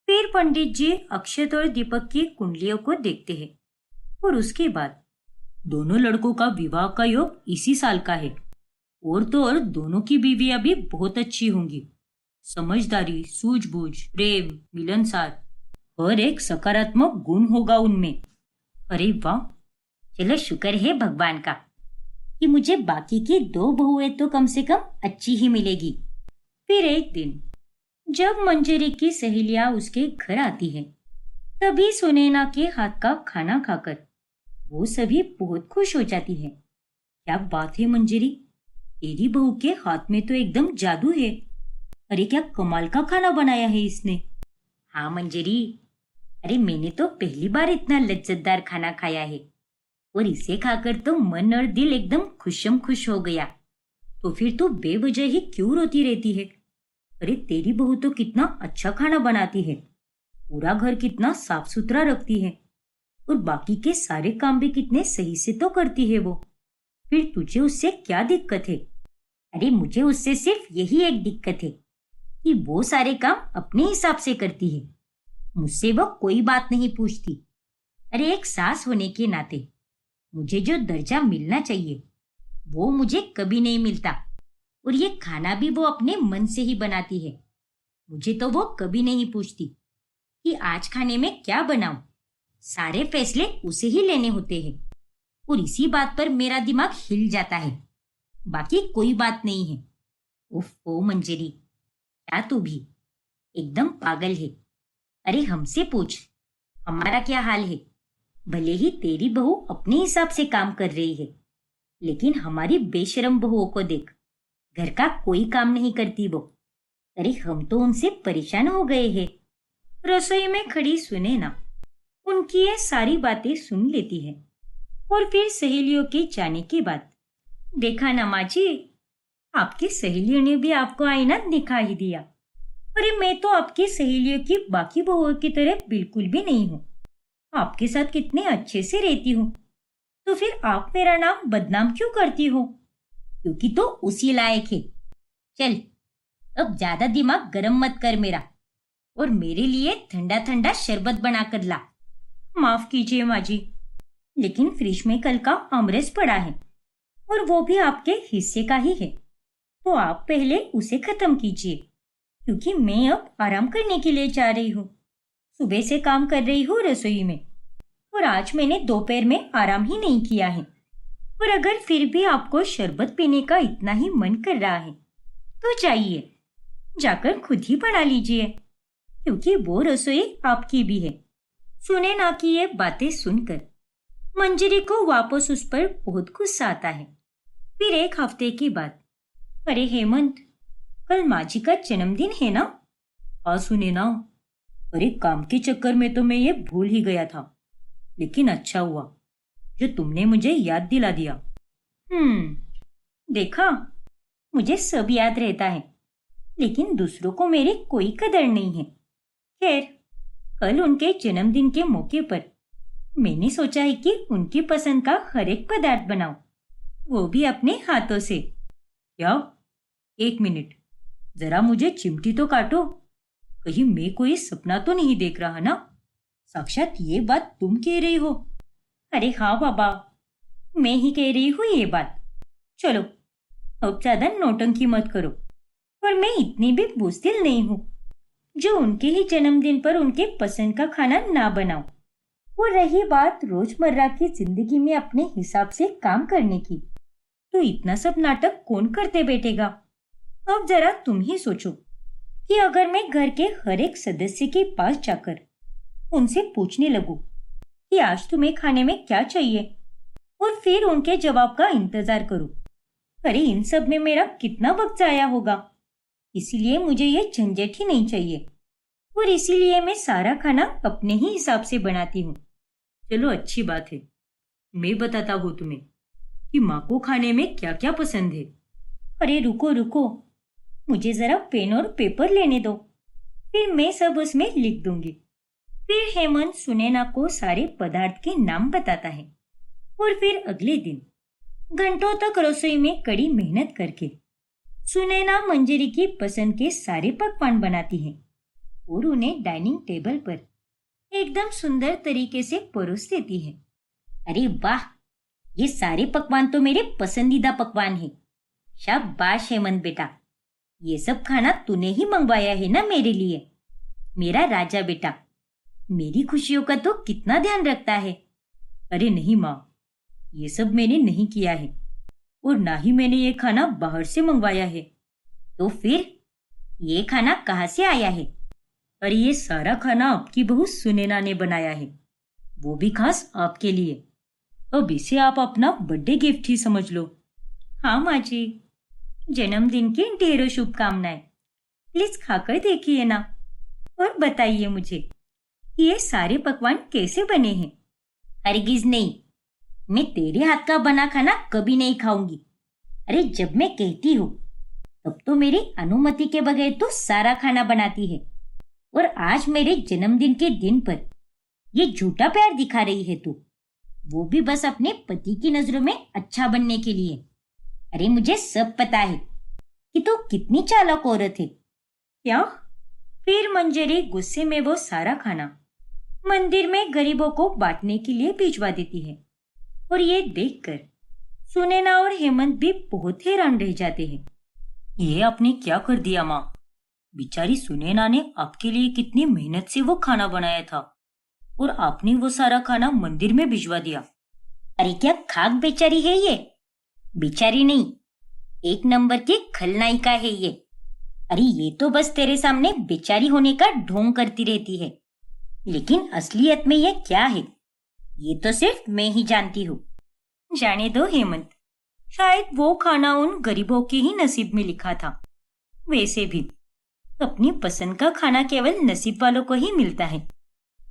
फिर पंडित जी अक्षत और दीपक की कुंडलियों को देखते हैं और उसके बाद दोनों लड़कों का विवाह का योग इसी साल का है। और तो और दोनों की बीवियां भी बहुत अच्छी होंगी। समझदारी, सूझबूझ, प्रेम, मिलनसार, हर एक सकारात्मक गुण होगा उनमें। अरे वाह! चलो शुक्र है भगवान का कि मुझे बाकी की दो बहुएं तो कम से कम अच्छी ही मिलेगी। फिर एक दिन जब मंजरी की सहेलियां उसके घर आती हैं, तभी सुनैना के हाथ का खाना खाकर वो सभी बहुत खुश हो जाती हैं। क्या बात है मंजरी, तेरी बहू के हाथ में तो एकदम जादू है। अरे क्या कमाल का खाना बनाया है इसने। हाँ मंजरी, अरे मैंने तो पहली बार इतना लज्जतदार खाना खाया है और इसे खाकर तो मन और दिल एकदम खुशम खुश हो गया। तो फिर तू बेवजह ही क्यों रोती रहती है? अरे तेरी बहू तो कितना अच्छा खाना बनाती है, पूरा घर कितना साफ सुथरा रखती है और बाकी के सारे काम भी कितने सही से तो करती है वो। फिर तुझे उससे क्या दिक्कत है? अरे मुझे उससे सिर्फ यही एक दिक्कत है कि वो सारे काम अपने हिसाब से करती है, मुझसे वो कोई बात नहीं पूछती। अरे एक सास होने के नाते मुझे जो दर्जा मिलना चाहिए वो मुझे कभी नहीं मिलता। और ये खाना भी वो अपने मन से ही बनाती है, मुझे तो वो कभी नहीं पूछती कि आज खाने में क्या बनाऊं। सारे फैसले उसे ही लेने होते हैं और इसी बात पर मेरा दिमाग हिल जाता है, बाकी कोई बात नहीं है। उफ ओ मंजरी, क्या तू भी एकदम पागल है। अरे हमसे पूछ, हमारा क्या हाल है। भले ही तेरी बहू अपने हिसाब से काम कर रही है, लेकिन हमारी बेशरम बहुओं को देख, घर का कोई काम नहीं करती वो। अरे हम तो उनसे परेशान हो गए हैं। रसोई में खड़ी सुनैना उनकी ये सारी बातें सुन लेती है और फिर सहेलियों के जाने के बाद, देखा ना माँ जी, आपकी सहेलियों ने भी आपको आईना दिखा ही दिया। अरे मैं तो आपकी सहेलियों की बाकी बहुओं की तरह बिल्कुल भी नहीं हूँ, आपके साथ कितने अच्छे से रहती हूँ। तो फिर आप मेरा नाम बदनाम क्यों करती हो? क्योंकि तो उसी लायक है। चल अब ज्यादा दिमाग गरम मत कर मेरा, और मेरे लिए ठंडा ठंडा शरबत बनाकर ला। माफ कीजिए माँ जी, लेकिन फ्रिज में कल का आमरस पड़ा है और वो भी आपके हिस्से का ही है, तो आप पहले उसे खत्म कीजिए, क्योंकि मैं अब आराम करने के लिए जा रही हूँ। सुबह से काम कर रही हूँ रसोई में और आज मैंने दोपहर में आराम ही नहीं किया है। और अगर फिर भी आपको शरबत पीने का इतना ही मन कर रहा है तो जाइए, जाकर खुद ही बना लीजिए, क्योंकि वो रसोई आपकी भी है। सुनैना की ये बातें सुनकर मंजरी को वापस उस पर बहुत गुस्सा आता है। फिर एक हफ्ते के बाद, अरे हेमंत, कल माँ जी का जन्मदिन है ना? हाँ सुनैना, अरे काम के चक्कर में तो मैं ये भूल ही गया था, लेकिन अच्छा हुआ जो तुमने मुझे याद दिला दिया। देखा, मुझे सब याद रहता है, लेकिन दूसरों को मेरी कोई कदर नहीं है। खैर, कल उनके जन्मदिन के मौके पर मैंने सोचा है कि उनकी पसंद का हर एक पदार्थ बनाऊं, वो भी अपने हाथों से। क्या? एक मिनट, जरा मुझे चिमटी तो काटो, कहीं मैं कोई सपना तो नहीं देख रहा ना? साक्षात ये बात तुम कह रही हो? अरे हाँ बाबा, मैं ही कह रही हूँ ये बात। चलो अब ज्यादा नौटंकी मत करो, और मैं इतनी भी बुज़दिल नहीं हूँ जो उनके ही जन्मदिन पर उनके पसंद का खाना ना बनाऊं। और रही बात रोजमर्रा की जिंदगी में अपने हिसाब से काम करने की, तो इतना सब नाटक कौन करते बैठेगा? अब जरा तुम ही सोचो कि अगर मैं घर के हर एक सदस्य के पास जाकर उनसे पूछने लगूं कि आज तुम्हें खाने में क्या चाहिए, और फिर उनके जवाब का इंतजार करूं, अरे इन सब में मेरा कितना वक्त जाया होगा। इसीलिए मुझे ये झंझट ही नहीं चाहिए, और इसीलिए मैं सारा खाना अपने ही हिसाब से बनाती हूँ। चलो अच्छी बात है, मैं बताता हूँ तुम्हें कि माँ को खाने में क्या क्या पसंद है। अरे रुको रुको, मुझे जरा पेन और पेपर लेने दो, फिर मैं सब उसमें लिख दूंगी। फिर हेमंत सुनैना को सारे पदार्थ के नाम बताता है, और फिर अगले दिन घंटों तक रसोई में कड़ी मेहनत करके सुनैना मंजरी की पसंद के सारे पकवान बनाती है। और उन्हें डाइनिंग टेबल पर एकदम सुंदर तरीके से परोस देती है। अरे वाह, ये सारे पकवान तो मेरे पसंदीदा पकवान हैं। शाबाश हेमंत बेटा, ये सब खाना तूने ही मंगवाया है ना मेरे लिए। मेरा राजा बेटा, मेरी खुशियों का तो कितना ध्यान रखता है। अरे नहीं माँ, ये सब मैंने नहीं किया है और ना ही मैंने ये खाना बाहर से मंगवाया है। तो फिर ये खाना कहाँ से आया है? अरे ये सारा खाना आपकी बहू सुनैना ने बनाया है, वो भी खास आपके लिए। अब इसे आप अपना बर्थडे गिफ्ट ही समझ लो। हाँ माँ जी, जन्मदिन की ढेरों शुभकामनाएं। प्लीज खाकर देखिए ना और बताइए मुझे कि ये सारे पकवान कैसे बने हैं। हरगिज नहीं, मैं तेरे हाथ का बना खाना कभी नहीं खाऊंगी। अरे जब मैं कहती हूँ तब तो मेरी अनुमति के बगैर तो सारा खाना बनाती है, और आज मेरे जन्मदिन के दिन पर ये झूठा प्यार दिखा रही है तू, वो भी बस अपने पति की नजरों में अच्छा बनने के लिए। अरे मुझे सब पता है कि तू कितनी चालाक औरत है। क्या? फिर मंजरी गुस्से में वो सारा खाना मंदिर में गरीबों को बांटने के लिए भिजवा देती है, और ये देखकर सुनैना और हेमंत भी बहुत हैरान रह जाते हैं। ये आपने क्या कर दिया माँ? बेचारी सुनैना ने आपके लिए कितनी मेहनत से वो खाना बनाया था और आपने वो सारा खाना मंदिर में भिजवा दिया। अरे क्या खाक बेचारी है ये? बेचारी नहीं, एक नंबर की खलनायिका है ये। अरे ये तो बस तेरे सामने बेचारी होने का ढोंग करती रहती है, लेकिन असलियत में ये क्या है ये तो सिर्फ मैं ही जानती हूँ। जाने दो हेमंत, शायद वो खाना उन गरीबों के ही नसीब में लिखा था। वैसे भी अपनी पसंद का खाना केवल नसीब वालों को ही मिलता है,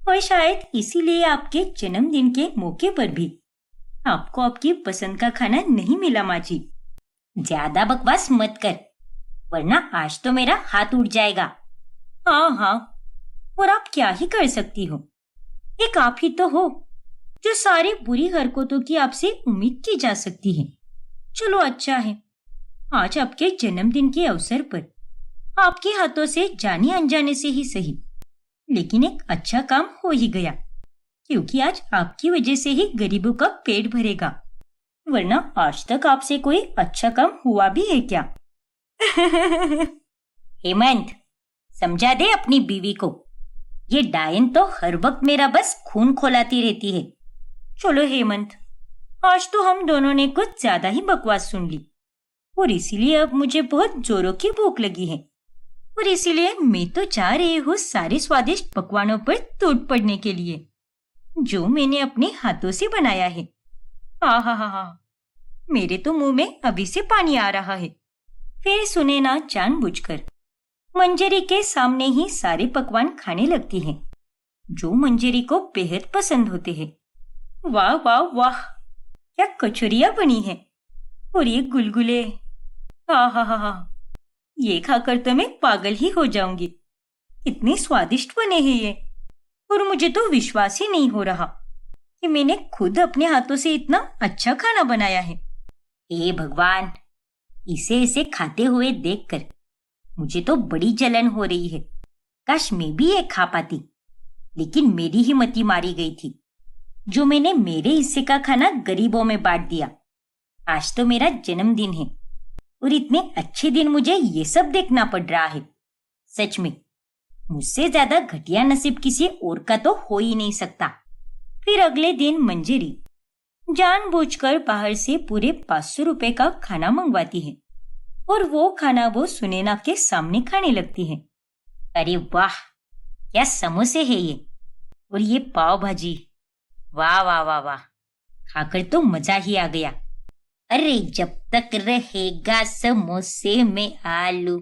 और शायद इसीलिए आपके जन्मदिन के मौके पर भी आपको आपकी पसंद का खाना नहीं मिला। माँ जी, ज्यादा बकवास मत कर, वरना आज तो मेरा हाथ उठ जाएगा। हाँ हाँ, और आप क्या ही कर सकती हो? एक आप ही तो हो जो सारी बुरी हरकतों की आपसे उम्मीद की जा सकती है। चलो अच्छा है, आज आपके जन्मदिन के अवसर पर आपके हाथों से जाने अनजाने से ही सही, लेकिन एक अच्छा काम हो ही गया, क्योंकि आज आपकी वजह से ही गरीबों का पेट भरेगा, वरना आज तक आपसे कोई अच्छा काम हुआ भी है क्या? हेमंत, समझा दे अपनी बीवी को, ये डायन तो हर वक्त मेरा बस खून खौलाती रहती है। चलो हेमंत, आज तो हम दोनों ने कुछ ज्यादा ही बकवास सुन ली, और इसीलिए अब मुझे बहुत जोरों की भूख लगी है, और इसीलिए मैं तो चाह रही हूँ सारे स्वादिष्ट पकवानों पर टूट पड़ने के लिए जो मैंने अपने हाथों से बनाया है। हा, मेरे तो मुंह में अभी से पानी आ रहा है। फिर सुनैना जानबूझकर मंजरी के सामने ही सारे पकवान खाने लगती है जो मंजरी को बेहद पसंद होते हैं। वाह वाह वाह, क्या कचौरियां बनी है, और ये गुलगुले, हा, ये खाकर तो मैं पागल ही हो जाऊंगी। इतने स्वादिष्ट बने हैं ये, और मुझे तो विश्वास ही नहीं हो रहा कि मैंने खुद अपने हाथों से इतना अच्छा खाना बनाया है। हे भगवान, इसे खाते हुए देखकर मुझे तो बड़ी जलन हो रही है। काश मैं भी ये खा पाती, लेकिन मेरी ही मति मारी गई थी जो मैंने मेरे हिस्से का खाना गरीबों में बांट दिया। आज तो मेरा जन्मदिन है और इतने अच्छे दिन मुझे ये सब देखना पड़ रहा है। सच में मुझसे ज्यादा घटिया नसीब किसी और का तो हो ही नहीं सकता। फिर अगले दिन मंजरी जानबूझकर बाहर से पूरे 500 रुपए का खाना मंगवाती है, और वो खाना वो सुनैना के सामने खाने लगती है। अरे वाह, क्या समोसे है ये, और ये पाव भाजी, वाह वाह वाह वाह, खाकर तो मजा ही आ गया। अरे जब तक रहेगा समोसे में आलू,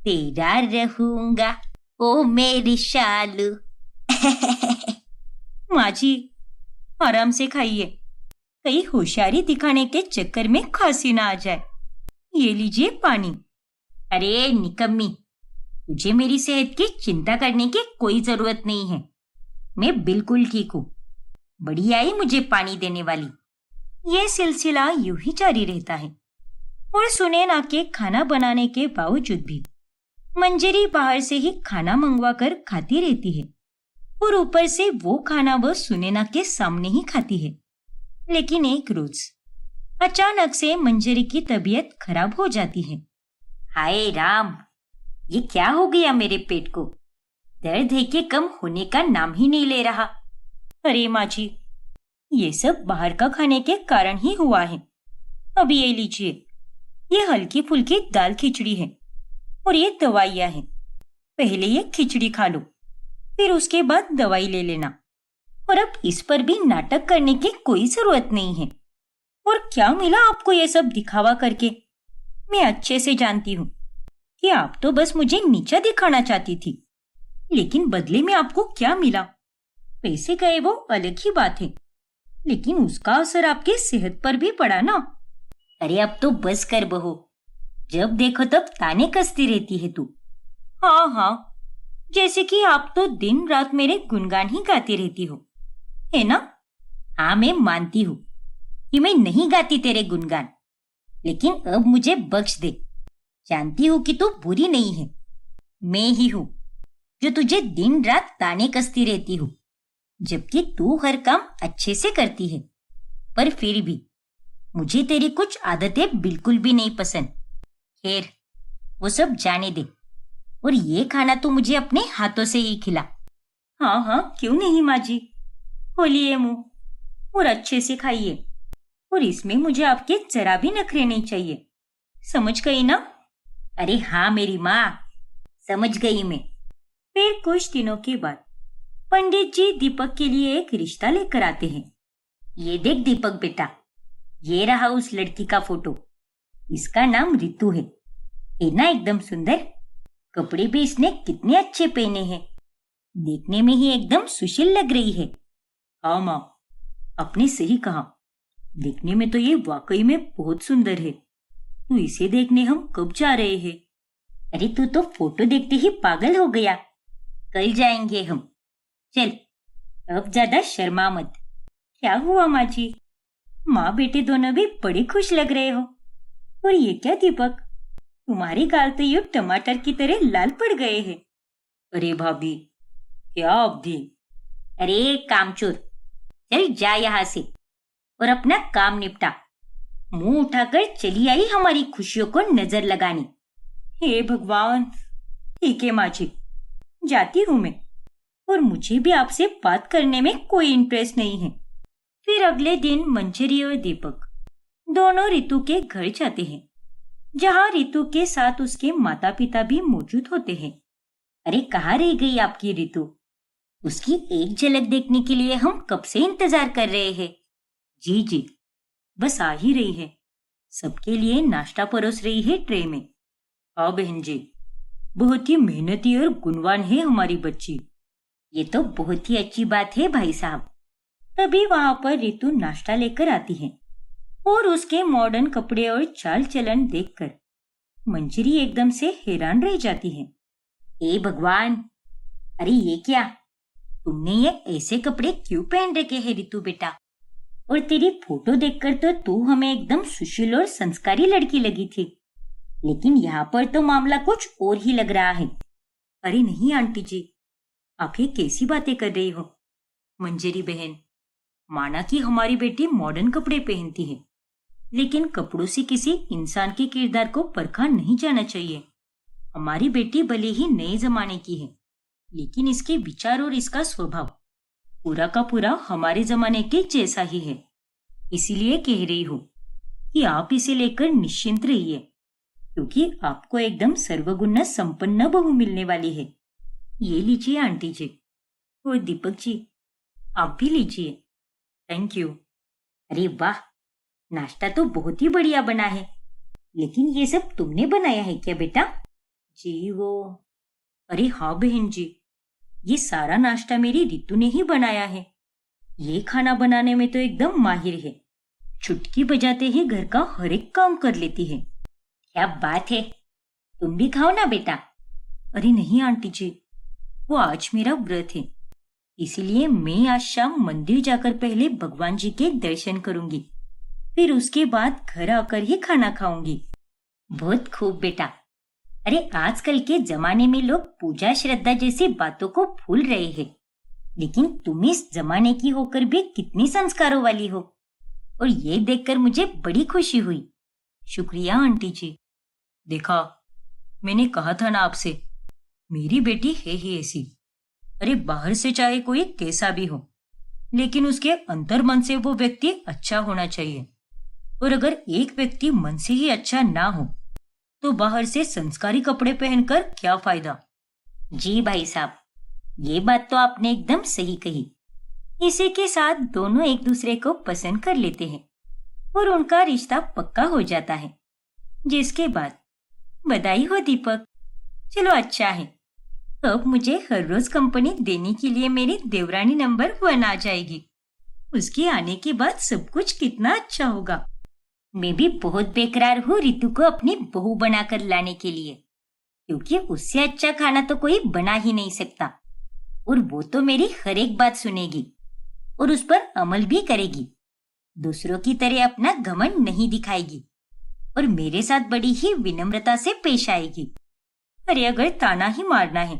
तेरा रहूंगा ओ मेरी शालू। माँ जी, आराम से खाइए, कहीं होशियारी दिखाने के चक्कर में खांसी ना आ जाए। ये लीजिए पानी। अरे निकम्मी, तुझे मेरी सेहत की चिंता करने की कोई जरूरत नहीं है, मैं बिल्कुल ठीक हूँ। बढ़िया ही मुझे पानी देने वाली। ये सिलसिला यूं ही जारी रहता है, और सुनैना के खाना बनाने के बावजूद भी मंजरी बाहर से ही खाना मंगवा कर खाती रहती है और ऊपर से वो खाना वो सुनैना के सामने ही खाती है। लेकिन एक रोज अचानक से मंजरी की तबीयत खराब हो जाती है। हाय राम, ये क्या हो गया मेरे पेट को? दर्द है कि कम होने का नाम ही नहीं ले रहा। अरे माँ जी, ये सब बाहर का खाने के कारण ही हुआ है। अब ये लीजिए, ये हल्की फुल्की दाल खिचड़ी है और ये दवाइयाँ हैं। पहले ये खिचड़ी खा लो, फिर उसके बाद दवाई ले लेना। और अब इस पर भी नाटक करने की कोई जरूरत नहीं है। और क्या मिला आपको ये सब दिखावा करके? मैं अच्छे से जानती हूँ कि आप तो बस मुझे नीचा दिखाना चाहती थी, लेकिन बदले में आपको क्या मिला? पैसे गए वो अलग ही बात है, लेकिन उसका असर आपकी सेहत पर भी पड़ा ना। अरे अब तो बस कर बहू, जब देखो तब ताने कसती रहती है तू। हाँ हाँ, जैसे कि आप तो दिन रात मेरे गुणगान ही गाती रहती हो, है ना? हाँ, मैं मानती हूँ कि मैं नहीं गाती तेरे गुणगान, लेकिन अब मुझे बख्श दे। जानती हूँ कि तू बुरी नहीं है, मैं ही हूँ जो तुझे दिन रात ताने कसती रहती हूँ, जबकि तू हर काम अच्छे से करती है। पर फिर भी मुझे तेरी कुछ आदतें बिल्कुल भी नहीं पसंद। खैर, वो सब जाने दे, और ये खाना तो मुझे अपने हाथों से ही खिला। हाँ हाँ, क्यों नहीं माँ जी, खोलिए मुंह और अच्छे से खाइए। और इसमें मुझे आपके जरा भी नखरे नहीं चाहिए, समझ गई ना? अरे हाँ मेरी माँ, समझ गई मैं। फिर कुछ दिनों के बाद पंडित जी दीपक के लिए एक रिश्ता लेकर आते हैं। ये देख दीपक बेटा, ये रहा उस लड़की का फोटो। इसका नाम रितु है ना? एकदम सुंदर। कपड़े भी इसने कितने अच्छे पहने हैं, देखने में ही एकदम सुशील लग रही है। हाँ माँ, आपने सही कहा, देखने में तो ये वाकई में बहुत सुंदर है। तो इसे देखने हम कब जा रहे हैं? अरे तू तो फोटो देखते ही पागल हो गया, कल जाएंगे हम। चल, अब ज्यादा शर्मा मत। क्या हुआ माँ जी? माँ बेटे दोनों भी बड़े खुश लग रहे हो। और ये क्या दीपक, तुम्हारे गाल तो यूं टमाटर की तरह लाल पड़ गए हैं। अरे भाभी, क्या अवधि? अरे कामचोर, चल जा यहाँ से और अपना काम निपटा। मुंह उठाकर चली आई हमारी खुशियों को नजर लगाने। हे भगवान। ठीक है माँ जी, जाती हूँ मैं, और मुझे भी आपसे बात करने में कोई इंटरेस्ट नहीं है। फिर अगले दिन मंजरी और दीपक दोनों रितु के घर जाते हैं, जहाँ रितु के साथ उसके माता पिता भी मौजूद होते हैं। अरे कहाँ रह गई आपकी रितु? उसकी एक झलक देखने के लिए हम कब से इंतजार कर रहे हैं। जी जी, बस आ ही रही है, सबके लिए नाश्ता परोस रही है ट्रे में। हाँ बहन जी, बहुत ही मेहनती और गुणवान है हमारी बच्ची। ये तो बहुत ही अच्छी बात है भाई साहब। तभी वहां पर रितु नाश्ता लेकर आती है और उसके मॉडर्न कपड़े और चाल चलन देखकर मंजरी एकदम से हैरान रह जाती है। ए भगवान, अरे ये क्या, तुमने ये ऐसे कपड़े क्यों पहन रखे हैं रितु बेटा? और तेरी फोटो देखकर तो तू हमें एकदम सुशील और संस्कारी लड़की लगी थी, लेकिन यहाँ पर तो मामला कुछ और ही लग रहा है। अरे नहीं आंटी जी, आप ये कैसी बातें कर रही हो? मंजरी बहन, माना कि हमारी बेटी मॉडर्न कपड़े पहनती है, लेकिन कपड़ों से किसी इंसान के किरदार को परखा नहीं जाना चाहिए। हमारी बेटी भले ही नए जमाने की है, लेकिन इसके विचार और इसका स्वभाव पूरा का पूरा हमारे जमाने के जैसा ही है। इसीलिए कह रही हूँ कि आप इसे लेकर निश्चिंत रहिए, क्योंकि आपको एकदम सर्वगुण संपन्न बहू मिलने वाली है। ये लीजिए आंटी जी, और दीपक जी आप भी लीजिए। Thank you. अरे वाह, नाश्ता तो बहुत ही बढ़िया बना है, लेकिन ये सब तुमने बनाया है क्या बेटा? जी वो, अरे हाँ बहन जी, ये सारा नाश्ता मेरी रितु ने ही बनाया है। ये खाना बनाने में तो एकदम माहिर है, चुटकी बजाते ही घर का हर एक काम कर लेती है। क्या बात है, तुम भी खाओ ना बेटा। अरे नहीं आंटी जी, वो आज मेरा व्रत है, इसीलिए मैं आज शाम मंदिर जाकर पहले भगवान जी के दर्शन करूंगी, फिर उसके बाद घर आकर ही खाना खाऊंगी। बहुत खूब बेटा। अरे आजकल के जमाने में लोग पूजा श्रद्धा जैसी बातों को भूल रहे हैं, लेकिन तुम इस जमाने की होकर भी कितनी संस्कारों वाली हो, और ये देखकर मुझे बड़ी खुशी हुई। शुक्रिया आंटी जी। देखा, मैंने कहा था ना आपसे, मेरी बेटी है ही ऐसी। अरे बाहर से चाहे कोई कैसा भी हो, लेकिन उसके अंतर मन से वो व्यक्ति अच्छा होना चाहिए। और अगर एक व्यक्ति मन से ही अच्छा ना हो तो बाहर से संस्कारी कपड़े पहनकर क्या फायदा। जी भाई साहब, ये बात तो आपने एकदम सही कही। इसी के साथ दोनों एक दूसरे को पसंद कर लेते हैं और उनका रिश्ता पक्का हो जाता है। जिसके बाद बधाई हो दीपक। चलो अच्छा है, अब मुझे हर रोज कंपनी देने के लिए मेरी देवरानी नंबर 1 आ जाएगी। उसके आने के बाद सब कुछ कितना अच्छा होगा। मैं भी बहुत बेकरार हूँ रितु को अपनी बहू बनाकर लाने के लिए, क्योंकि उससे अच्छा खाना तो कोई बना ही नहीं सकता। और वो तो मेरी हर एक बात सुनेगी और उस पर अमल भी करेगी। दूसरों की तरह अपना घमंड नहीं दिखाएगी और मेरे साथ बड़ी ही विनम्रता से पेश आएगी। अरे अगर ताना ही मारना है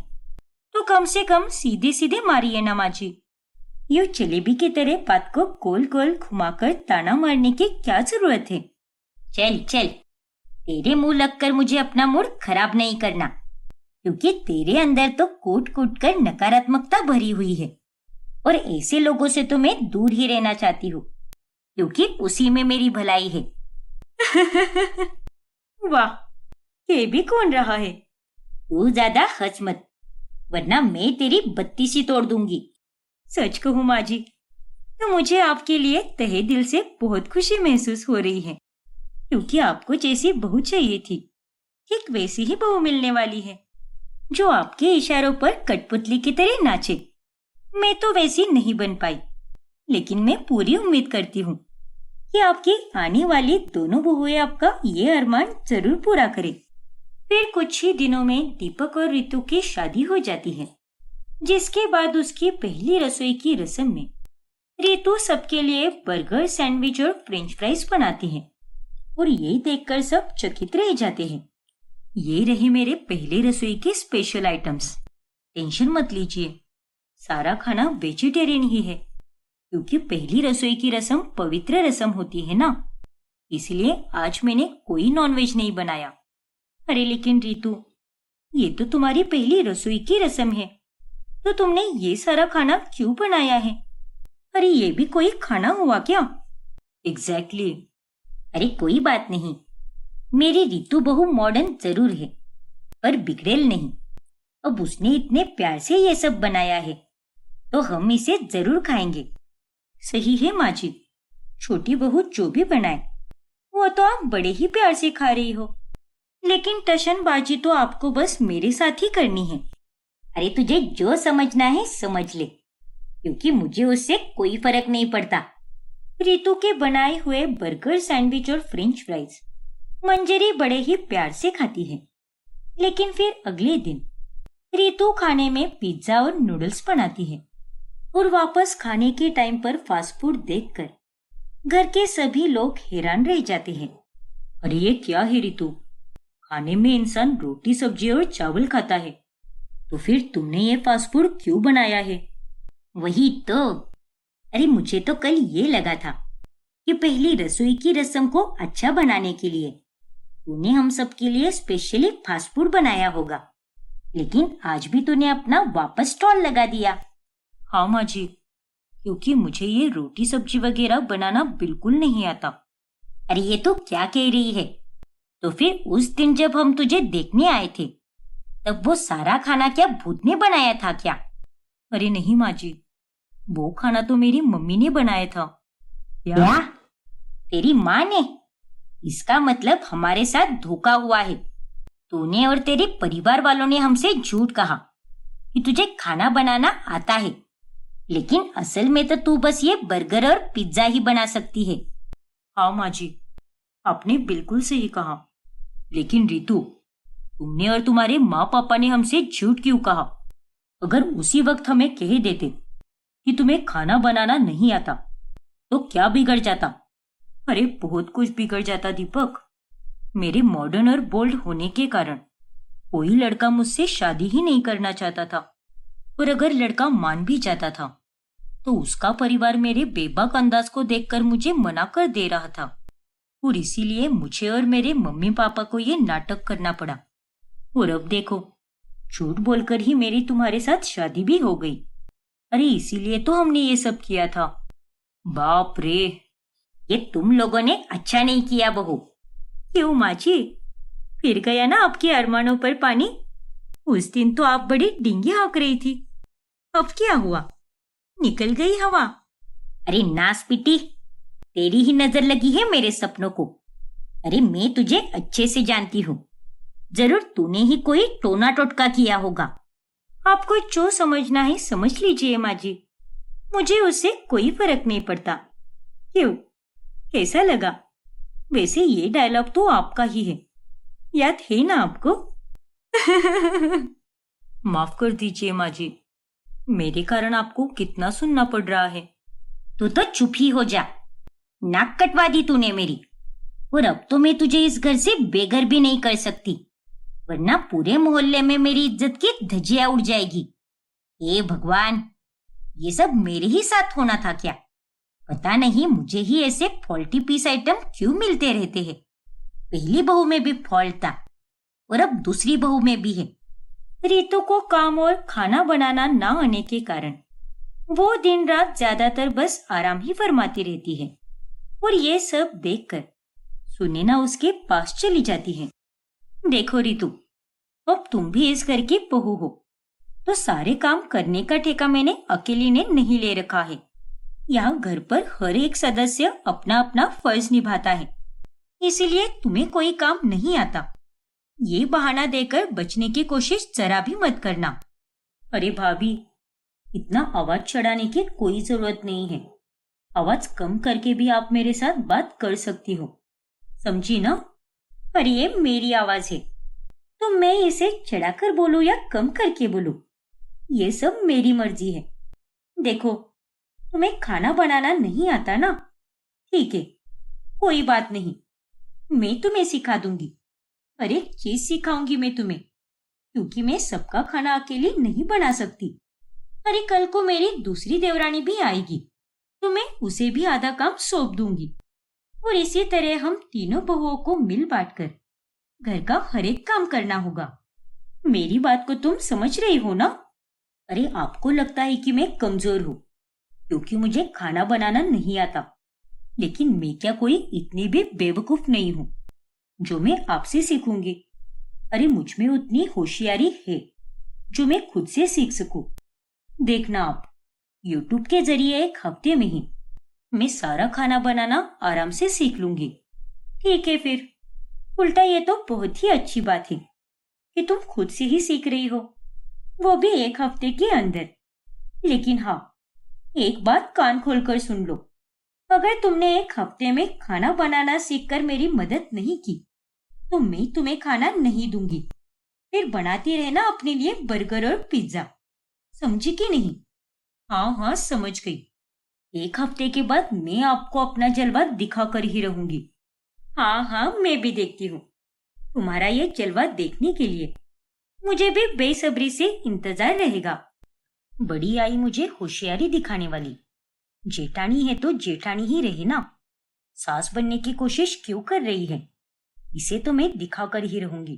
तो कम से कम सीधे सीधे मारिए ना माँ जी। यूं जलेबी की तरह बात को गोल गोल घुमाकर ताना मारने की क्या जरूरत है। चल चल, तेरे मुंह लगकर मुझे अपना मूड खराब नहीं करना, क्योंकि तेरे अंदर तो कूट कूट कर नकारात्मकता भरी हुई है और ऐसे लोगों से तो मैं दूर ही रहना चाहती हूँ, क्योंकि उसी में मेरी भलाई है। वाह, ये भी कौन रहा है। तू ज्यादा हंस मत, वरना मैं तेरी बत्ती सी तोड़ दूंगी। सच कहूँ माँ जी, तो मुझे आपके लिए तहे दिल से बहुत खुशी महसूस हो रही है, क्योंकि आपको जैसी बहू चाहिए थी, ठीक वैसी ही बहू मिलने वाली है, जो आपके इशारों पर कठपुतली की तरह नाचे। मैं तो वैसी नहीं बन पाई, लेकिन मैं पूरी उम्मीद करती हूँ कि आपकी आने वाली दोनों बहुएं आपका ये अरमान जरूर पूरा करें। फिर कुछ ही दिनों में दीपक और रितु की शादी हो जाती है, जिसके बाद उसकी पहली रसोई की रस्म में रितु सबके लिए बर्गर, सैंडविच और फ्रेंच फ्राइज बनाती है और ये देखकर सब चकित रह जाते हैं। ये रहे मेरे पहले रसोई के स्पेशल आइटम्स। टेंशन मत लीजिए, सारा खाना वेजिटेरियन ही है, क्योंकि पहली रसोई की रस्म पवित्र रस्म होती है ना, इसलिए आज मैंने कोई नॉनवेज नहीं बनाया। अरे लेकिन रितु, ये तो तुम्हारी पहली रसोई की रस्म है, तो तुमने ये सारा खाना क्यों बनाया है। अरे ये भी कोई खाना हुआ क्या। एग्जैक्टली। अरे कोई बात नहीं, मेरी रितु बहू मॉडर्न जरूर है पर बिगड़ेल नहीं। अब उसने इतने प्यार से ये सब बनाया है तो हम इसे जरूर खाएंगे। सही है माँ जी, छोटी बहू जो भी बनाए वो तो आप बड़े ही प्यार से खा रही हो, लेकिन टशनबाजी तो आपको बस मेरे साथ ही करनी है। अरे तुझे जो समझना है समझ ले, क्योंकि मुझे उससे कोई फर्क नहीं पड़ता। रितु के बनाए हुए बर्गर, सैंडविच और फ्रेंच फ्राइज मंजरी बड़े ही प्यार से खाती है, लेकिन फिर अगले दिन रितु खाने में पिज्जा और नूडल्स बनाती है और वापस खाने के टाइम पर फास्ट फूड देखकर घर के सभी लोग हैरान रह जाते हैं। अरे ये क्या है रितु, खाने में इंसान रोटी, सब्जी और चावल खाता है, तो फिर तुमने ये फास्ट फूड क्यों बनाया है। वही तो, अरे मुझे तो कल ये लगा था कि पहली रसोई की रस्म को अच्छा बनाने के लिए तूने हम सब के लिए स्पेशली फास्ट फूड बनाया होगा, लेकिन आज भी तूने अपना वापस स्टॉल लगा दिया। हाँ माँ जी, क्योंकि मुझे ये रोटी सब्जी वगैरह बनाना बिल्कुल नहीं आता। अरे ये तो क्या कह रही है। तो फिर उस दिन जब हम तुझे देखने आए थे तब वो सारा खाना क्या भूत ने बनाया था क्या। अरे नहीं माँ जी, वो खाना तो मेरी मम्मी ने बनाया था। क्या? तेरी माँ ने? इसका मतलब हमारे साथ धोखा हुआ है। तूने और तेरे परिवार वालों ने हमसे झूठ कहा कि तुझे खाना बनाना आता है, लेकिन असल में तो तू बस ये बर्गर और पिज्जा ही बना सकती है। हाँ माँ जी, आपने बिल्कुल सही कहा, लेकिन रितु, तुमने और तुम्हारे माँ पापा ने हमसे झूठ क्यों कहा। अगर उसी वक्त हमें कह देते कि तुम्हें खाना बनाना नहीं आता तो क्या बिगड़ जाता। अरे बहुत कुछ बिगड़ जाता दीपक। मेरे मॉडर्न और बोल्ड होने के कारण कोई लड़का मुझसे शादी ही नहीं करना चाहता था, और अगर लड़का मान भी जाता था तो उसका परिवार मेरे बेबाक अंदाज को देखकर मुझे मना कर दे रहा था, और इसीलिए मुझे और मेरे मम्मी पापा को ये नाटक करना पड़ा। और अब देखो, झूठ बोलकर ही मेरी तुम्हारे साथ शादी भी हो गई। अरे इसीलिए तो हमने ये सब किया था। बाप रे, ये तुम लोगों ने अच्छा नहीं किया बहू। क्यों माँ जी, फिर गया ना आपके अरमानों पर पानी? उस दिन तो आप बड़ी डींगी हाँक रही थी, अब क्या हुआ? निकल गई हवा? अरे नास पिटी, तेरी ही नजर लगी है मेरे सपनों को। अरे मैं तुझे अच्छे से जानती हूँ, जरूर तूने ही कोई टोना टोटका किया होगा। आपको जो समझना है समझ लीजिए माँ जी, मुझे उससे कोई फर्क नहीं पड़ता। क्यों, कैसा लगा? वैसे ये डायलॉग तो आपका ही है, याद है ना आपको? माफ कर दीजिए माँ जी, मेरे कारण आपको कितना सुनना पड़ रहा है। तू तो चुप ही हो जा, नाक कटवा दी तूने मेरी, और अब तो मैं तुझे इस घर से बेघर भी नहीं कर सकती, वरना पूरे मोहल्ले में मेरी इज्जत की धज्जियां उड़ जाएगी। हे भगवान, ये सब मेरे ही साथ होना था क्या? पता नहीं मुझे ही ऐसे फॉल्टी पीस आइटम क्यों मिलते रहते हैं। पहली बहू में भी फॉल्ट था, और अब दूसरी बहू में भी है। रितु को काम और खाना बनाना ना आने के कारण वो दिन रात ज्यादातर बस आराम ही फरमाती रहती है, और ये सब देखकर सुनैना उसके पास चली जाती है। देखो रितु, अब तुम भी इस घर की बहू हो, तो सारे काम करने का ठेका मैंने अकेली ने नहीं ले रखा है। यहाँ घर पर हर एक सदस्य अपना अपना फर्ज निभाता है, इसीलिए तुम्हें कोई काम नहीं आता। ये बहाना देकर बचने की कोशिश जरा भी मत करना। अरे भाभी, इतना आवाज चढ़ाने की कोई जरूरत नहीं है। आवाज कम करके भी आप मेरे साथ बात कर सकती हो, समझी ना? पर ये मेरी आवाज है, तो मैं इसे चढ़ाकर बोलूं या कम करके बोलूं, ये सब मेरी मर्जी है। देखो, तुम्हें खाना बनाना नहीं आता ना? ठीक है, कोई बात नहीं, मैं तुम्हें सिखा दूंगी। पर एक चीज सिखाऊंगी मैं तुम्हें, क्योंकि मैं सबका खाना अकेली नहीं बना सकती। अरे कल को मेरी दूसरी देवरानी भी आएगी, तो मैं उसे भी आधा काम सौंप दूंगी, और इसी तरह हम तीनों बहुओं को मिल बांटकर घर का हर एक काम करना होगा। मेरी बात को तुम समझ रही हो ना? अरे आपको लगता है कि मैं कमजोर हूँ क्योंकि मुझे खाना बनाना नहीं आता, लेकिन मैं क्या कोई इतनी भी बेवकूफ नहीं हूँ जो मैं आपसे सीखूंगी। अरे मुझ में उतनी होशियारी है जो मैं खुद से सीख सकूं। देखना आप, YouTube के जरिए एक हफ्ते में ही मैं सारा खाना बनाना आराम से सीख लूंगी। ठीक है फिर, उल्टा ये तो बहुत ही अच्छी बात है कि तुम खुद से ही सीख रही हो, वो भी एक हफ्ते के अंदर। लेकिन हाँ, एक बात कान खोलकर सुन लो, अगर तुमने एक हफ्ते में खाना बनाना सीखकर मेरी मदद नहीं की तो मैं तुम्हें खाना नहीं दूंगी। फिर बनाती रहना अपने लिए बर्गर और पिज्जा, समझी कि नहीं? हाँ हाँ, समझ गई। एक हफ्ते के बाद मैं आपको अपना जलवा दिखा कर ही रहूंगी। हाँ हाँ, मैं भी देखती हूँ तुम्हारा ये जलवा देखने के लिए। मुझे भी बेसब्री से इंतजार रहेगा। बड़ी आई मुझे होशियारी दिखाने वाली। जेठानी है तो जेठानी ही रहे ना, सास बनने की कोशिश क्यों कर रही है? इसे तो मैं दिखा कर ही रहूंगी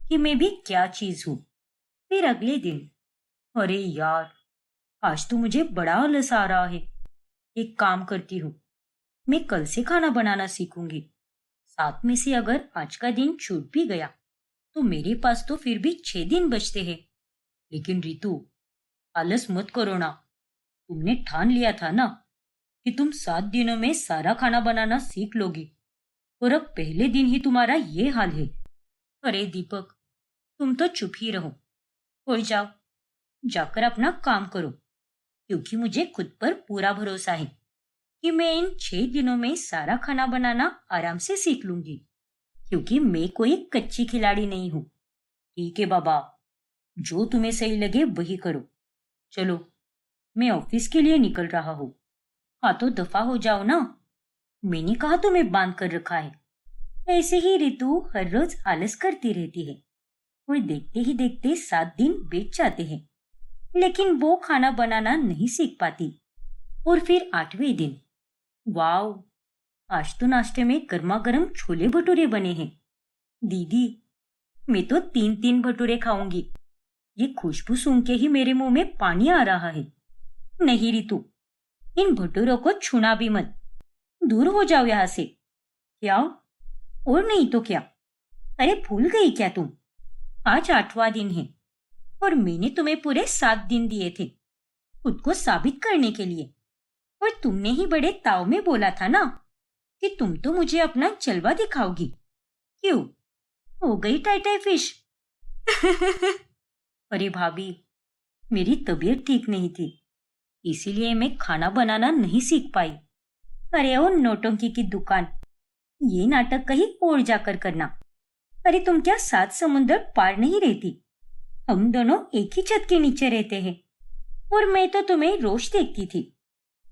कि मैं भी क्या चीज हूँ। फिर अगले दिन, अरे यार, आज तो मुझे बड़ा आलस आ रहा है। एक काम करती हूँ, मैं कल से खाना बनाना सीखूंगी। 7 में से अगर आज का दिन छूट भी गया तो मेरे पास तो फिर भी 6 दिन बचते हैं। लेकिन रितु, आलस मत करो ना। तुमने ठान लिया था ना कि तुम 7 दिनों में सारा खाना बनाना सीख लोगी, और अब पहले दिन ही तुम्हारा ये हाल है। अरे दीपक, तुम तो चुप ही रहो और जाओ, जाकर अपना काम करो, क्योंकि मुझे खुद पर पूरा भरोसा है कि मैं इन 6 दिनों में सारा खाना बनाना आराम से सीख लूंगी, क्योंकि मैं कोई कच्ची खिलाड़ी नहीं हूँ। ठीक है बाबा, जो तुम्हें सही लगे वही करो। चलो, मैं ऑफिस के लिए निकल रहा हूँ। हाँ तो दफा हो जाओ ना, मैंने कहा तुम्हें बांध कर रखा है। ऐसे ही रितु हर रोज आलस करती रहती है, और देखते ही देखते 7 दिन बीत जाते हैं, लेकिन वो खाना बनाना नहीं सीख पाती। और फिर 8वें दिन, वाओ, आज तो नाश्ते में गर्मा गर्म छोले भटूरे बने हैं। दीदी, मैं तो 3-3 भटूरे खाऊंगी। ये खुशबू सूंघ के ही मेरे मुंह में पानी आ रहा है। नहीं रितु, इन भटूरों को छूना भी मत। दूर हो जाओ यहाँ से। क्या? और नहीं तो क्या। अरे भूल गई क्या तुम? आज 8वां दिन है और मैंने तुम्हें पूरे 7 दिन दिए थे खुद को साबित करने के लिए। और तुमने ही बड़े ताव में बोला था ना कि तुम तो मुझे अपना जलवा दिखाओगी। क्यों? हो गई टाई टाई फिश। अरे भाभी, मेरी तबीयत ठीक नहीं थी, इसीलिए मैं खाना बनाना नहीं सीख पाई। अरे ओ नौटंकी की दुकान, ये नाटक कहीं और जाकर करना। अरे तुम क्या 7 समुंदर पार नहीं रहती? हम दोनों एक ही छत के नीचे रहते हैं। और मैं तो तुम्हें रोज देखती थी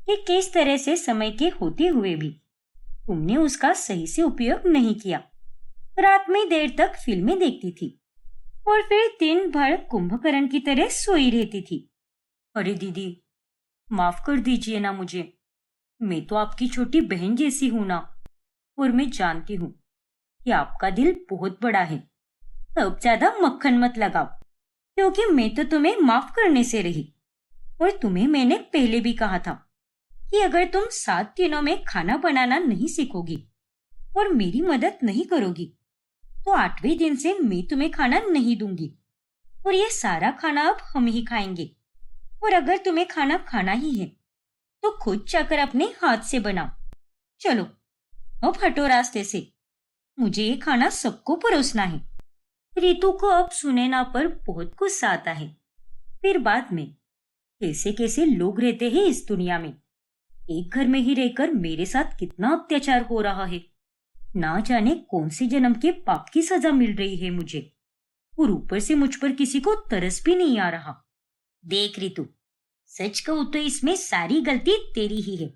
कि किस तरह से समय के होते हुए भी तुमने उसका सही से उपयोग नहीं किया। रात में देर तक फिल्में देखती थी और फिर दिन भर कुंभकर्ण की तरह सोई रहती थी। अरे दीदी, माफ कर दीजिए ना मुझे। मैं तो आपकी छोटी बहन जैसी हूं ना, और मैं जानती हूँ कि आपका दिल बहुत बड़ा है। अब ज्यादा मक्खन मत लगाओ, क्योंकि मैं तो तुम्हें माफ करने से रही। और तुम्हें मैंने पहले भी कहा था कि अगर तुम 7 दिनों में खाना बनाना नहीं सीखोगी और मेरी मदद नहीं करोगी, तो 8वें दिन से मैं तुम्हें खाना नहीं दूंगी और ये सारा खाना अब हम ही खाएंगे। और अगर तुम्हें खाना खाना ही है तो खुद जाकर अपने हाथ से बनाओ। चलो, अब हटो रास्ते से। मुझे ये खाना सबको परोसना है। रितु को अब सुनैना पर बहुत गुस्सा आता है। फिर बाद में कैसे कैसे लोग रहते हैं इस दुनिया में। एक घर में ही रहकर मेरे साथ कितना अत्याचार हो रहा है। ना जाने कौन से जन्म के पाप की सजा मिल रही है मुझे। और ऊपर से मुझ पर किसी को तरस भी नहीं आ रहा। देख रितु, सच कहूं तो इसमें सारी गलती तेरी ही है।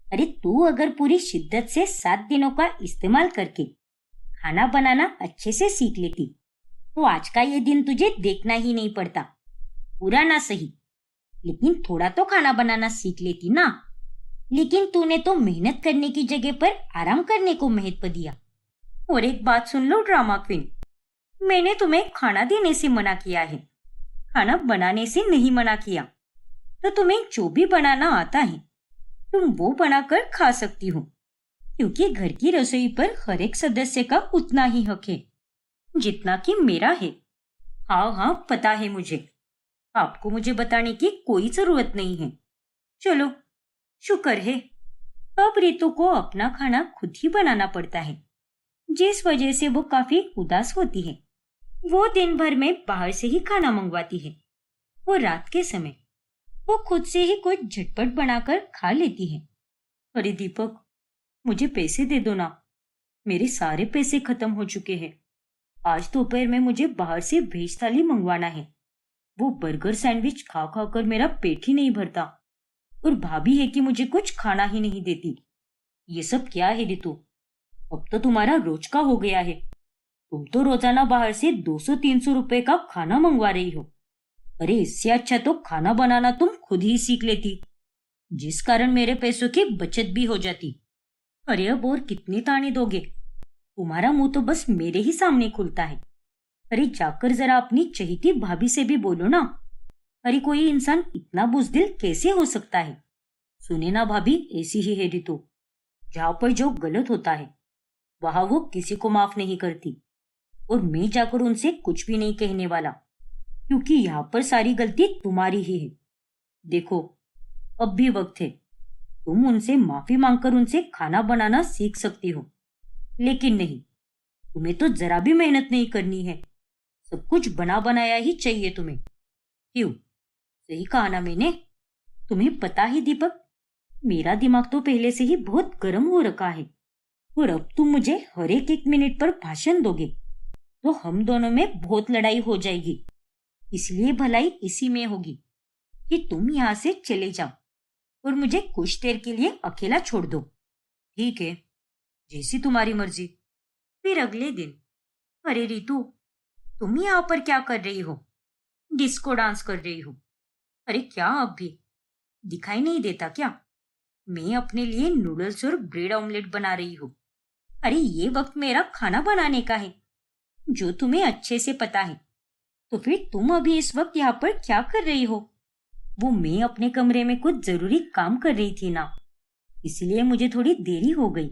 अरे तू अगर पूरी शिद्दत से 7 दिनों का इस्तेमाल करके खाना बनाना अच्छे से सीख लेती, तो आज का ये दिन तुझे देखना ही नहीं पड़ता। पूरा ना सही, लेकिन थोड़ा तो खाना बनाना सीख लेती ना। लेकिन तूने तो मेहनत करने की जगह पर आराम करने को महत्व दिया। और एक बात सुन लो ड्रामा क्वीन, मैंने तुम्हें खाना देने से मना किया है, खाना बनाने से नहीं मना किया। तो तुम्हें जो भी बनाना आता है तुम वो बनाकर खा सकती हो, क्योंकि घर की रसोई पर हर एक सदस्य का उतना ही हक है जितना कि मेरा है। हाँ हाँ, पता है मुझे। आपको मुझे बताने की कोई जरूरत नहीं है। चलो, शुक्र है अब रितु को अपना खाना खुद ही बनाना पड़ता है, जिस वजह से वो काफी उदास होती है। वो दिन भर में बाहर से ही खाना मंगवाती है। वो रात के समय वो खुद से ही कुछ झटपट बनाकर खा लेती है। अरे दीपक, मुझे पैसे दे दो ना। मेरे सारे पैसे खत्म हो चुके हैं। आज दोपहर में मुझे बाहर से वेज थाली मंगवाना है। वो बर्गर सैंडविच खा खा कर मेरा पेट ही नहीं भरता, और भाभी है कि मुझे कुछ खाना ही नहीं देती। ये सब क्या है रितु? अब तो तुम्हारा रोज का हो गया है। तुम तो रोजाना बाहर से 200-300 रुपए का खाना मंगवा रही हो। अरे इससे अच्छा तो खाना बनाना तुम खुद ही सीख लेती, जिस कारण मेरे पैसों की बचत भी हो जाती। अरे अब और कितने ताने दोगे? तुम्हारा मुंह तो बस मेरे ही सामने खुलता है। अरे जाकर जरा अपनी चहेती भाभी से भी बोलो ना। अरे कोई इंसान इतना बुजदिल कैसे हो सकता है? सुने ना भाभी, ऐसी ही है रितु। जहां पर जो गलत होता है वहां वो किसी को माफ नहीं करती, और मैं जाकर उनसे कुछ भी नहीं कहने वाला, क्योंकि यहाँ पर सारी गलती तुम्हारी ही है। देखो, अब भी वक्त है। तुम उनसे माफी मांगकर उनसे खाना बनाना सीख सकती हो, लेकिन नहीं, तुम्हें तो जरा भी मेहनत नहीं करनी है। सब कुछ बना बनाया ही चाहिए तुम्हें। क्यों? सही कहा ना मैंने? तुम्हें पता ही दीपक, मेरा दिमाग तो पहले से ही बहुत गर्म हो रखा है, और अब तुम मुझे हर एक मिनट पर भाषण दोगे तो हम दोनों में बहुत लड़ाई हो जाएगी। इसलिए भलाई इसी में होगी कि तुम यहाँ से चले जाओ और मुझे कुछ देर के लिए अकेला छोड़ दो। ठीक है, जैसी तुम्हारी मर्जी। फिर अगले दिन, अरे रितु, तुम यहाँ पर क्या कर रही हो? डिस्को डांस कर रही हो? अरे क्या अब भी दिखाई नहीं देता क्या? मैं अपने लिए नूडल्स और ब्रेड ऑमलेट बना रही हूँ। अरे ये वक्त मेरा खाना बनाने का है, जो तुम्हें अच्छे से पता है। तो फिर तुम अभी इस वक्त यहाँ पर क्या कर रही हो? वो मैं अपने कमरे में कुछ जरूरी काम कर रही थी ना, इसलिए मुझे थोड़ी देरी हो गई।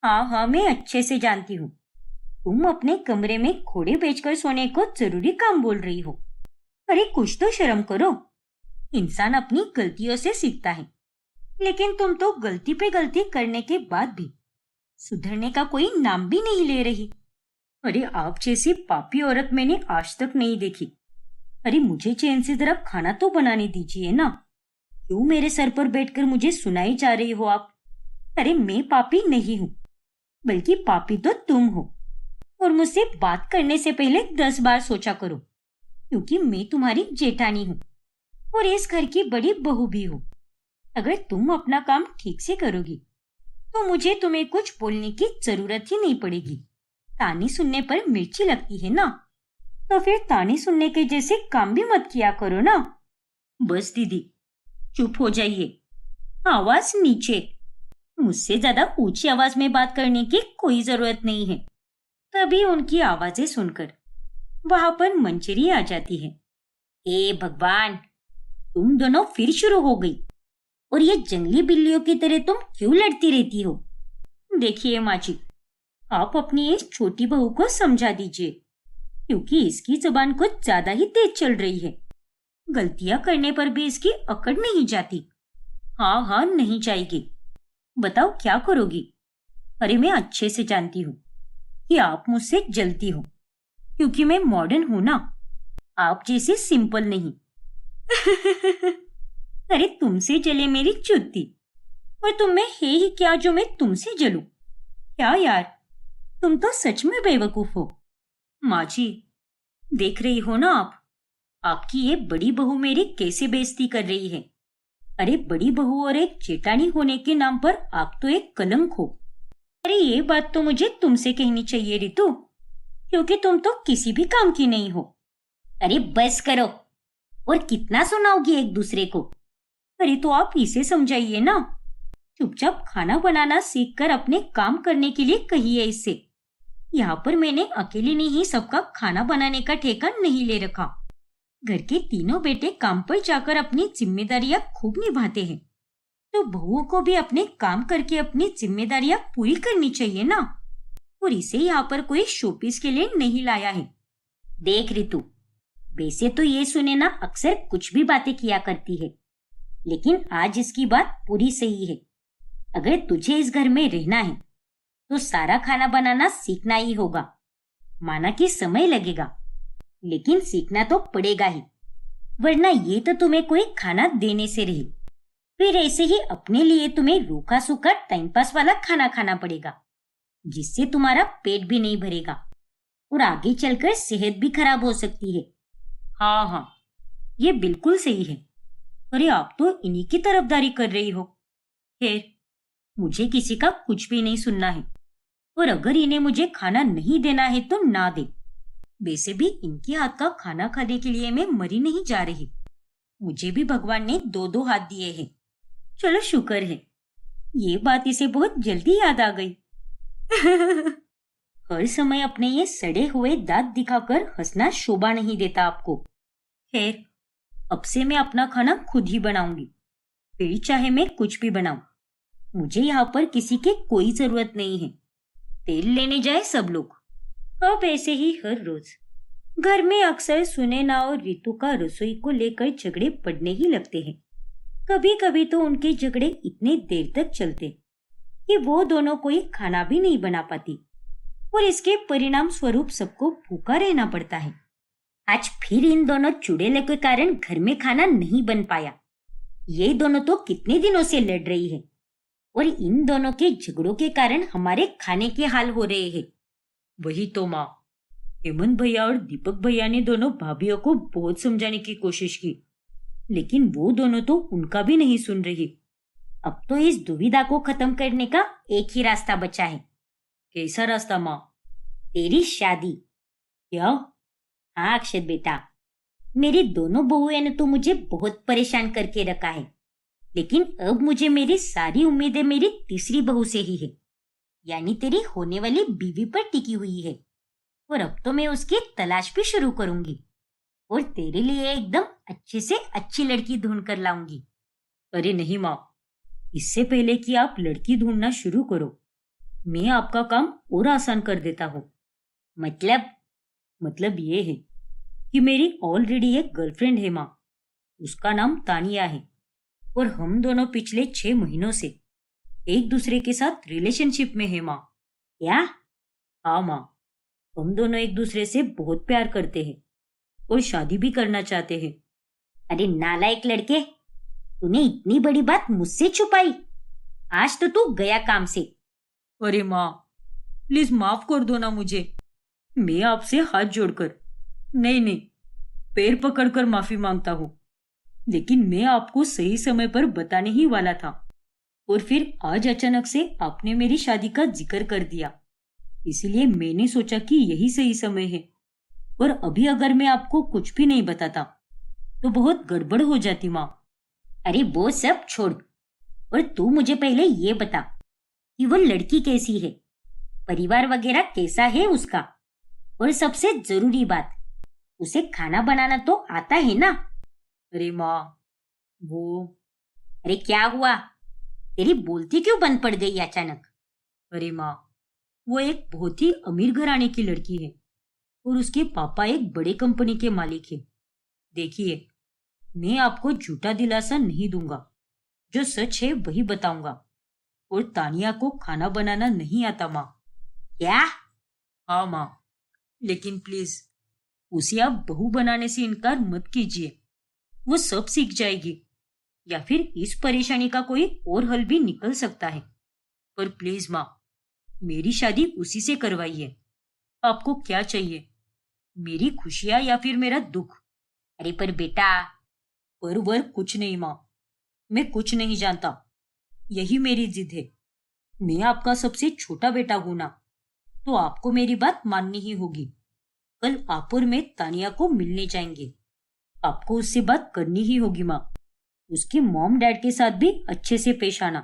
हाँ हाँ, मैं अच्छे से जानती हूँ। तुम अपने कमरे में घोड़े बेचकर सोने को जरूरी काम बोल रही हो। अरे कुछ तो शर्म करो। इंसान अपनी गलतियों से सीखता है, लेकिन तुम तो गलती पे गलती करने के बाद भी सुधरने का कोई नाम भी नहीं ले रही। अरे आप जैसी पापी औरत मैंने आज तक नहीं देखी। अरे मुझे चैन से जरा खाना तो बनाने दीजिए ना। क्यों मेरे सर पर बैठकर मुझे सुनाई जा रही हो आप? अरे मैं पापी नहीं हूँ, बल्कि पापी तो तुम हो। और मुझसे बात करने से पहले 10 बार सोचा करो, क्योंकि मैं तुम्हारी जेठानी हूँ और इस घर की बड़ी बहू भी हूँ। अगर तुम अपना काम ठीक से करोगी तो मुझे तुम्हें कुछ बोलने की जरूरत ही नहीं पड़ेगी। ताने सुनने पर मिर्ची लगती है ना, तो फिर ताने सुनने के जैसे काम भी मत किया करो ना। बस दीदी, चुप हो जाइए। आवाज नीचे। मुझसे ज्यादा ऊंची आवाज में बात करने की कोई जरूरत नहीं है। तभी उनकी आवाजें सुनकर वहां पर मंजरी आ जाती है। ए भगवान, तुम दोनों फिर शुरू हो गई। और ये जंगली बिल्लियों की तरह तुम क्यों लड़ती रहती हो? देखिए माँ जी, आप अपनी इस छोटी बहू को समझा दीजिए, क्योंकि इसकी जुबान कुछ ज्यादा ही तेज चल रही है। गलतियां करने पर भी इसकी अकड़ नहीं जाती। हाँ हाँ, नहीं जाएगी। बताओ क्या करोगी? अरे मैं अच्छे से जानती हूँ कि आप मुझसे जलती हो, क्योंकि मैं मॉडर्न हूं ना, आप जैसी सिंपल नहीं। अरे तुमसे जले मेरी चुत्ती, और तुम में है ही क्या जो मैं तुमसे जलूं? क्या यार, तुम तो सच में बेवकूफ हो। माँ जी, देख रही हो ना आप, आपकी ये बड़ी बहू मेरी कैसे बेइज्जती कर रही है। अरे बड़ी बहू और एक जेठानी होने के नाम पर आप तो एक कलंक हो। अरे ये बात तो मुझे तुमसे कहनी चाहिए रितु, क्योंकि तुम तो किसी भी काम की नहीं हो। अरे बस करो, और कितना सुनाओगी एक दूसरे को? अरे तो आप इसे समझाइए ना। चुपचाप खाना बनाना सीखकर अपने काम करने के लिए कहिए इससे। यहाँ पर मैंने अकेले ने ही सबका खाना बनाने का ठेका नहीं ले रखा। घर के तीनों बेटे काम पर जाकर अपनी जिम्मेदारियां खूब निभाते हैं, तो बहुओं को भी अपने काम करके अपनी जिम्मेदारियां पूरी करनी चाहिए ना। और इसे यहाँ पर कोई शोपीस के लिए नहीं लाया है। देख रितु, वैसे तो ये सुने ना अक्सर कुछ भी बातें किया करती है, लेकिन आज इसकी बात पूरी सही है। अगर तुझे इस घर में रहना है तो सारा खाना बनाना सीखना ही होगा। माना कि समय लगेगा, लेकिन सीखना तो पड़ेगा ही, वरना ये तो तुम्हें कोई खाना देने से रही, फिर ऐसे ही अपने लिए तुम्हें रूखा सूखा टाइम पास वाला खाना खाना पड़ेगा, जिससे तुम्हारा पेट भी नहीं भरेगा और आगे चलकर सेहत भी खराब हो सकती है। हाँ हाँ, ये बिल्कुल सही है। अरे आप तो इन्हीं की तरफदारी कर रही हो। खैर, मुझे किसी का कुछ भी नहीं सुनना है, और अगर इन्हें मुझे खाना नहीं देना है तो ना दे। वैसे भी इनके हाथ का खाना खाने के लिए मैं मरी नहीं जा रही। मुझे भी भगवान ने 2-2 हाथ दिए हैं। चलो शुक्र है, ये बात इसे बहुत जल्दी याद आ गई। हर समय अपने ये सड़े हुए दांत दिखाकर हंसना शोभा नहीं देता आपको। खैर, अब से मैं अपना खाना खुद ही बनाऊंगी, फिर चाहे मैं कुछ भी बनाऊं। मुझे यहाँ पर किसी की कोई जरूरत नहीं है। तेल लेने जाए सब लोग। अब ऐसे ही हर रोज घर में अक्सर सुनैना और रितु का रसोई को लेकर झगड़े पड़ने ही लगते हैं। कभी कभी तो उनके झगड़े इतने देर तक चलते कि वो दोनों कोई खाना भी नहीं बना पाती, और इसके परिणाम स्वरूप सबको भूखा रहना पड़ता है। आज फिर इन दोनों चुड़ैलों के कारण घर में खाना नहीं बन पाया। ये दोनों तो कितने दिनों से लड़ रही है, और इन दोनों के झगड़ों के कारण हमारे खाने के हाल हो रहे हैं। वही तो माँ, हेमंत भैया और दीपक भैया ने दोनों भाभीियों को बहुत समझाने की कोशिश की, लेकिन वो दोनों तो उनका भी नहीं सुन रही। अब तो इस दुविधा को खत्म करने का एक ही रास्ता बचा है। कैसा रास्ता माँ? तेरी शादी। क्या? हाँ अक्षत बेटा, मेरी दोनों बहुएं ने तो मुझे बहुत परेशान करके रखा है, लेकिन अब मुझे मेरी सारी उम्मीदें मेरी तीसरी बहू से ही है, यानी तेरी होने वाली बीवी पर टिकी हुई है। और अब तो मैं उसकी तलाश भी शुरू करूंगी और तेरे लिए एकदम अच्छे से अच्छी लड़की ढूंढ कर लाऊंगी। अरे नहीं माँ, इससे पहले कि आप लड़की ढूंढना शुरू करो, मैं आपका काम और आसान कर देता हूँ। मतलब ये है कि मेरी ऑलरेडी एक गर्लफ्रेंड है माँ। उसका नाम तानिया है और हम दोनों पिछले 6 महीनों से एक दूसरे के साथ रिलेशनशिप में है माँ। क्या? हाँ माँ, हम दोनों एक दूसरे से बहुत प्यार करते हैं और शादी भी करना चाहते हैं। अरे नालायक लड़के, तूने इतनी बड़ी बात मुझसे छुपाई। आज तो तू गया काम से। अरे माँ, प्लीज माफ कर दो ना मुझे। मैं आपसे हाथ जोड़कर, नहीं, पैर पकड़कर माफी मांगता हूँ। लेकिन मैं आपको सही समय पर बताने ही वाला था और फिर आज अचानक से आपने मेरी शादी का जिक्र कर दिया, इसलिए मैंने सोचा कि यही सही समय है। और अभी अगर मैं आपको कुछ भी नहीं बताता तो बहुत गड़बड़ हो जाती माँ। अरे वो सब छोड़ और तू मुझे पहले ये बता कि वो लड़की कैसी है, परिवार वगैरह कैसा है उसका, और सबसे जरूरी बात, उसे खाना बनाना तो आता है ना? अरे माँ वो अरे क्या हुआ? तेरी बोलती क्यों बंद पड़ गई अचानक? अरे माँ, वो एक बहुत ही अमीर घराने की लड़की है और उसके पापा एक बड़े कंपनी के मालिक है। देखिए, मैं आपको झूठा दिलासा नहीं दूंगा, जो सच है वही बताऊंगा। और तानिया को खाना बनाना नहीं आता माँ। क्या? हाँ माँ, लेकिन प्लीज उसे आप बहू बनाने से इनकार मत कीजिए। वो सब सीख जाएगी, या फिर इस परेशानी का कोई और हल भी निकल सकता है। पर प्लीज माँ, मेरी शादी उसी से करवाइए। आपको क्या चाहिए, मेरी खुशियां या फिर मेरा दुख? अरे पर बेटा। पर वर कुछ नहीं माँ, मैं कुछ नहीं जानता, यही मेरी जिद है। मैं आपका सबसे छोटा बेटा हूं ना, तो आपको मेरी बात माननी ही होगी। कल आप और मैं तानिया को मिलने जाएंगे, आपको उससे बात करनी ही होगी माँ। उसके मॉम डैड के साथ भी अच्छे से पेश आना,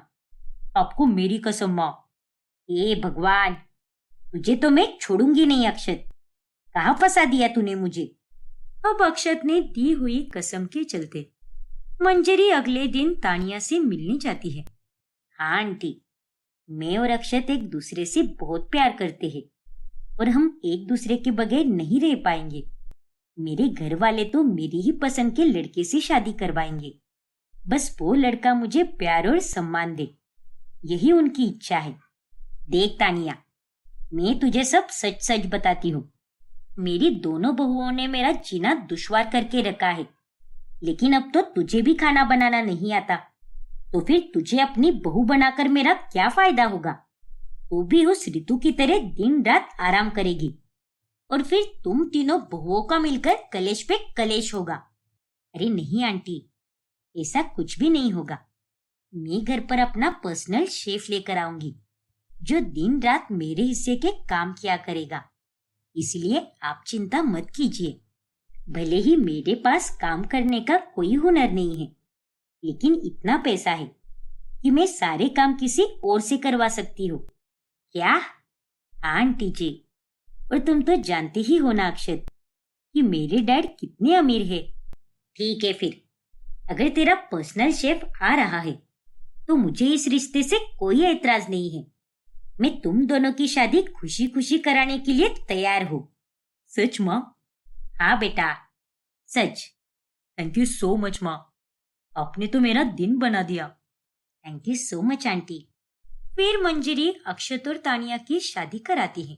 आपको मेरी कसम माँ। हे भगवान, तुझे तो मैं छोड़ूंगी नहीं अक्षत। कहाँ फंसा दिया तूने मुझे? अब अक्षत ने दी हुई कसम के चलते मंजरी अगले दिन तानिया से मिलने जाती है। हाँ आंटी, मैं और अक्षत एक दूसरे से बहुत प्यार करते हैं और हम एक दूसरे के बगैर नहीं रह पाएंगे। मेरे घर वाले तो मेरी ही पसंद के लड़के से शादी करवाएंगे। बस वो लड़का मुझे प्यार और सम्मान दे, यही उनकी इच्छा है। देख तानिया, मैं तुझे सब सच सच बताती हूँ। मेरी दोनों बहुओं ने मेरा जीना दुश्वार करके रखा है, लेकिन अब तो तुझे भी खाना बनाना नहीं आता, तो फिर तुझे अपनी बहू बनाकर मेरा क्या फायदा होगा? तू भी उस ऋतु की तरह दिन रात आराम करेगी और फिर तुम तीनों बहुओं का मिलकर कलेश पे कलेश होगा। अरे नहीं आंटी, ऐसा कुछ भी नहीं होगा। मैं घर पर अपना पर्सनल शेफ लेकर आऊंगी, जो दिन रात मेरे हिस्से के काम किया करेगा। इसलिए आप चिंता मत कीजिए। भले ही मेरे पास काम करने का कोई हुनर नहीं है, लेकिन इतना पैसा है कि मैं सारे काम किसी और से करवा सकती हूँ। क्या? हाँ आंटी जी, और तुम तो जानती ही हो ना अक्षत कि मेरे डैड कितने अमीर है। ठीक है फिर, अगर तेरा पर्सनल शेफ आ रहा है तो मुझे इस रिश्ते से कोई ऐतराज नहीं है। मैं तुम दोनों की शादी खुशी खुशी कराने के लिए तैयार हूँ। सच माँ? हाँ बेटा, सच। थैंक यू सो मच माँ, आपने तो मेरा दिन बना दिया। Thank you so much aunty. फिर मंजरी अक्षत और तानिया की शादी कराती है।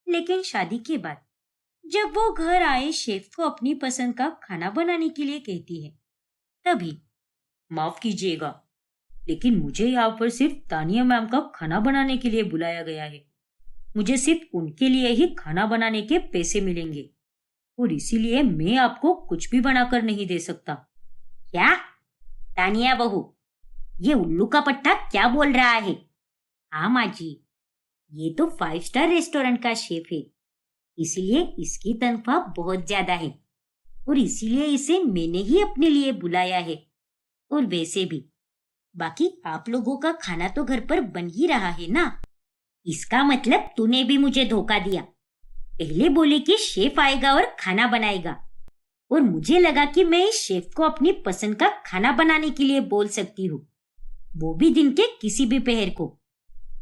लेकिन शादी के बाद जब वो घर आए शेफ को अपनी पसंद का खाना बनाने के लिए कहती है, तभी माफ कीजिएगा, लेकिन मुझे यहाँ पर सिर्फ तानिया मैम का खाना बनाने के लिए बुलाया गया है। मुझे सिर्फ उनके लिए ही खाना बनाने के पैसे मिलेंगे और इसीलिए मैं आपको कुछ भी बनाकर नहीं दे सकता। क्या? तानिया बहू, ये उल्लू का पट्टा क्या बोल रहा है? हाँ माँ जी, ये तो 5 स्टार रेस्टोरेंट का शेफ है, इसलिए इसकी तनख्वाह बहुत ज्यादा है और इसीलिए इसे मैंने ही अपने लिए बुलाया है। और वैसे भी बाकी आप लोगों का खाना तो घर पर बन ही रहा है ना। इसका मतलब तूने भी मुझे धोखा दिया। पहले बोले कि शेफ आएगा और खाना बनाएगा और मुझे लगा कि मैं इस शेफ को अपनी पसंद का खाना बनाने के लिए बोल सकती हूँ, वो भी दिन के किसी भी पहर को।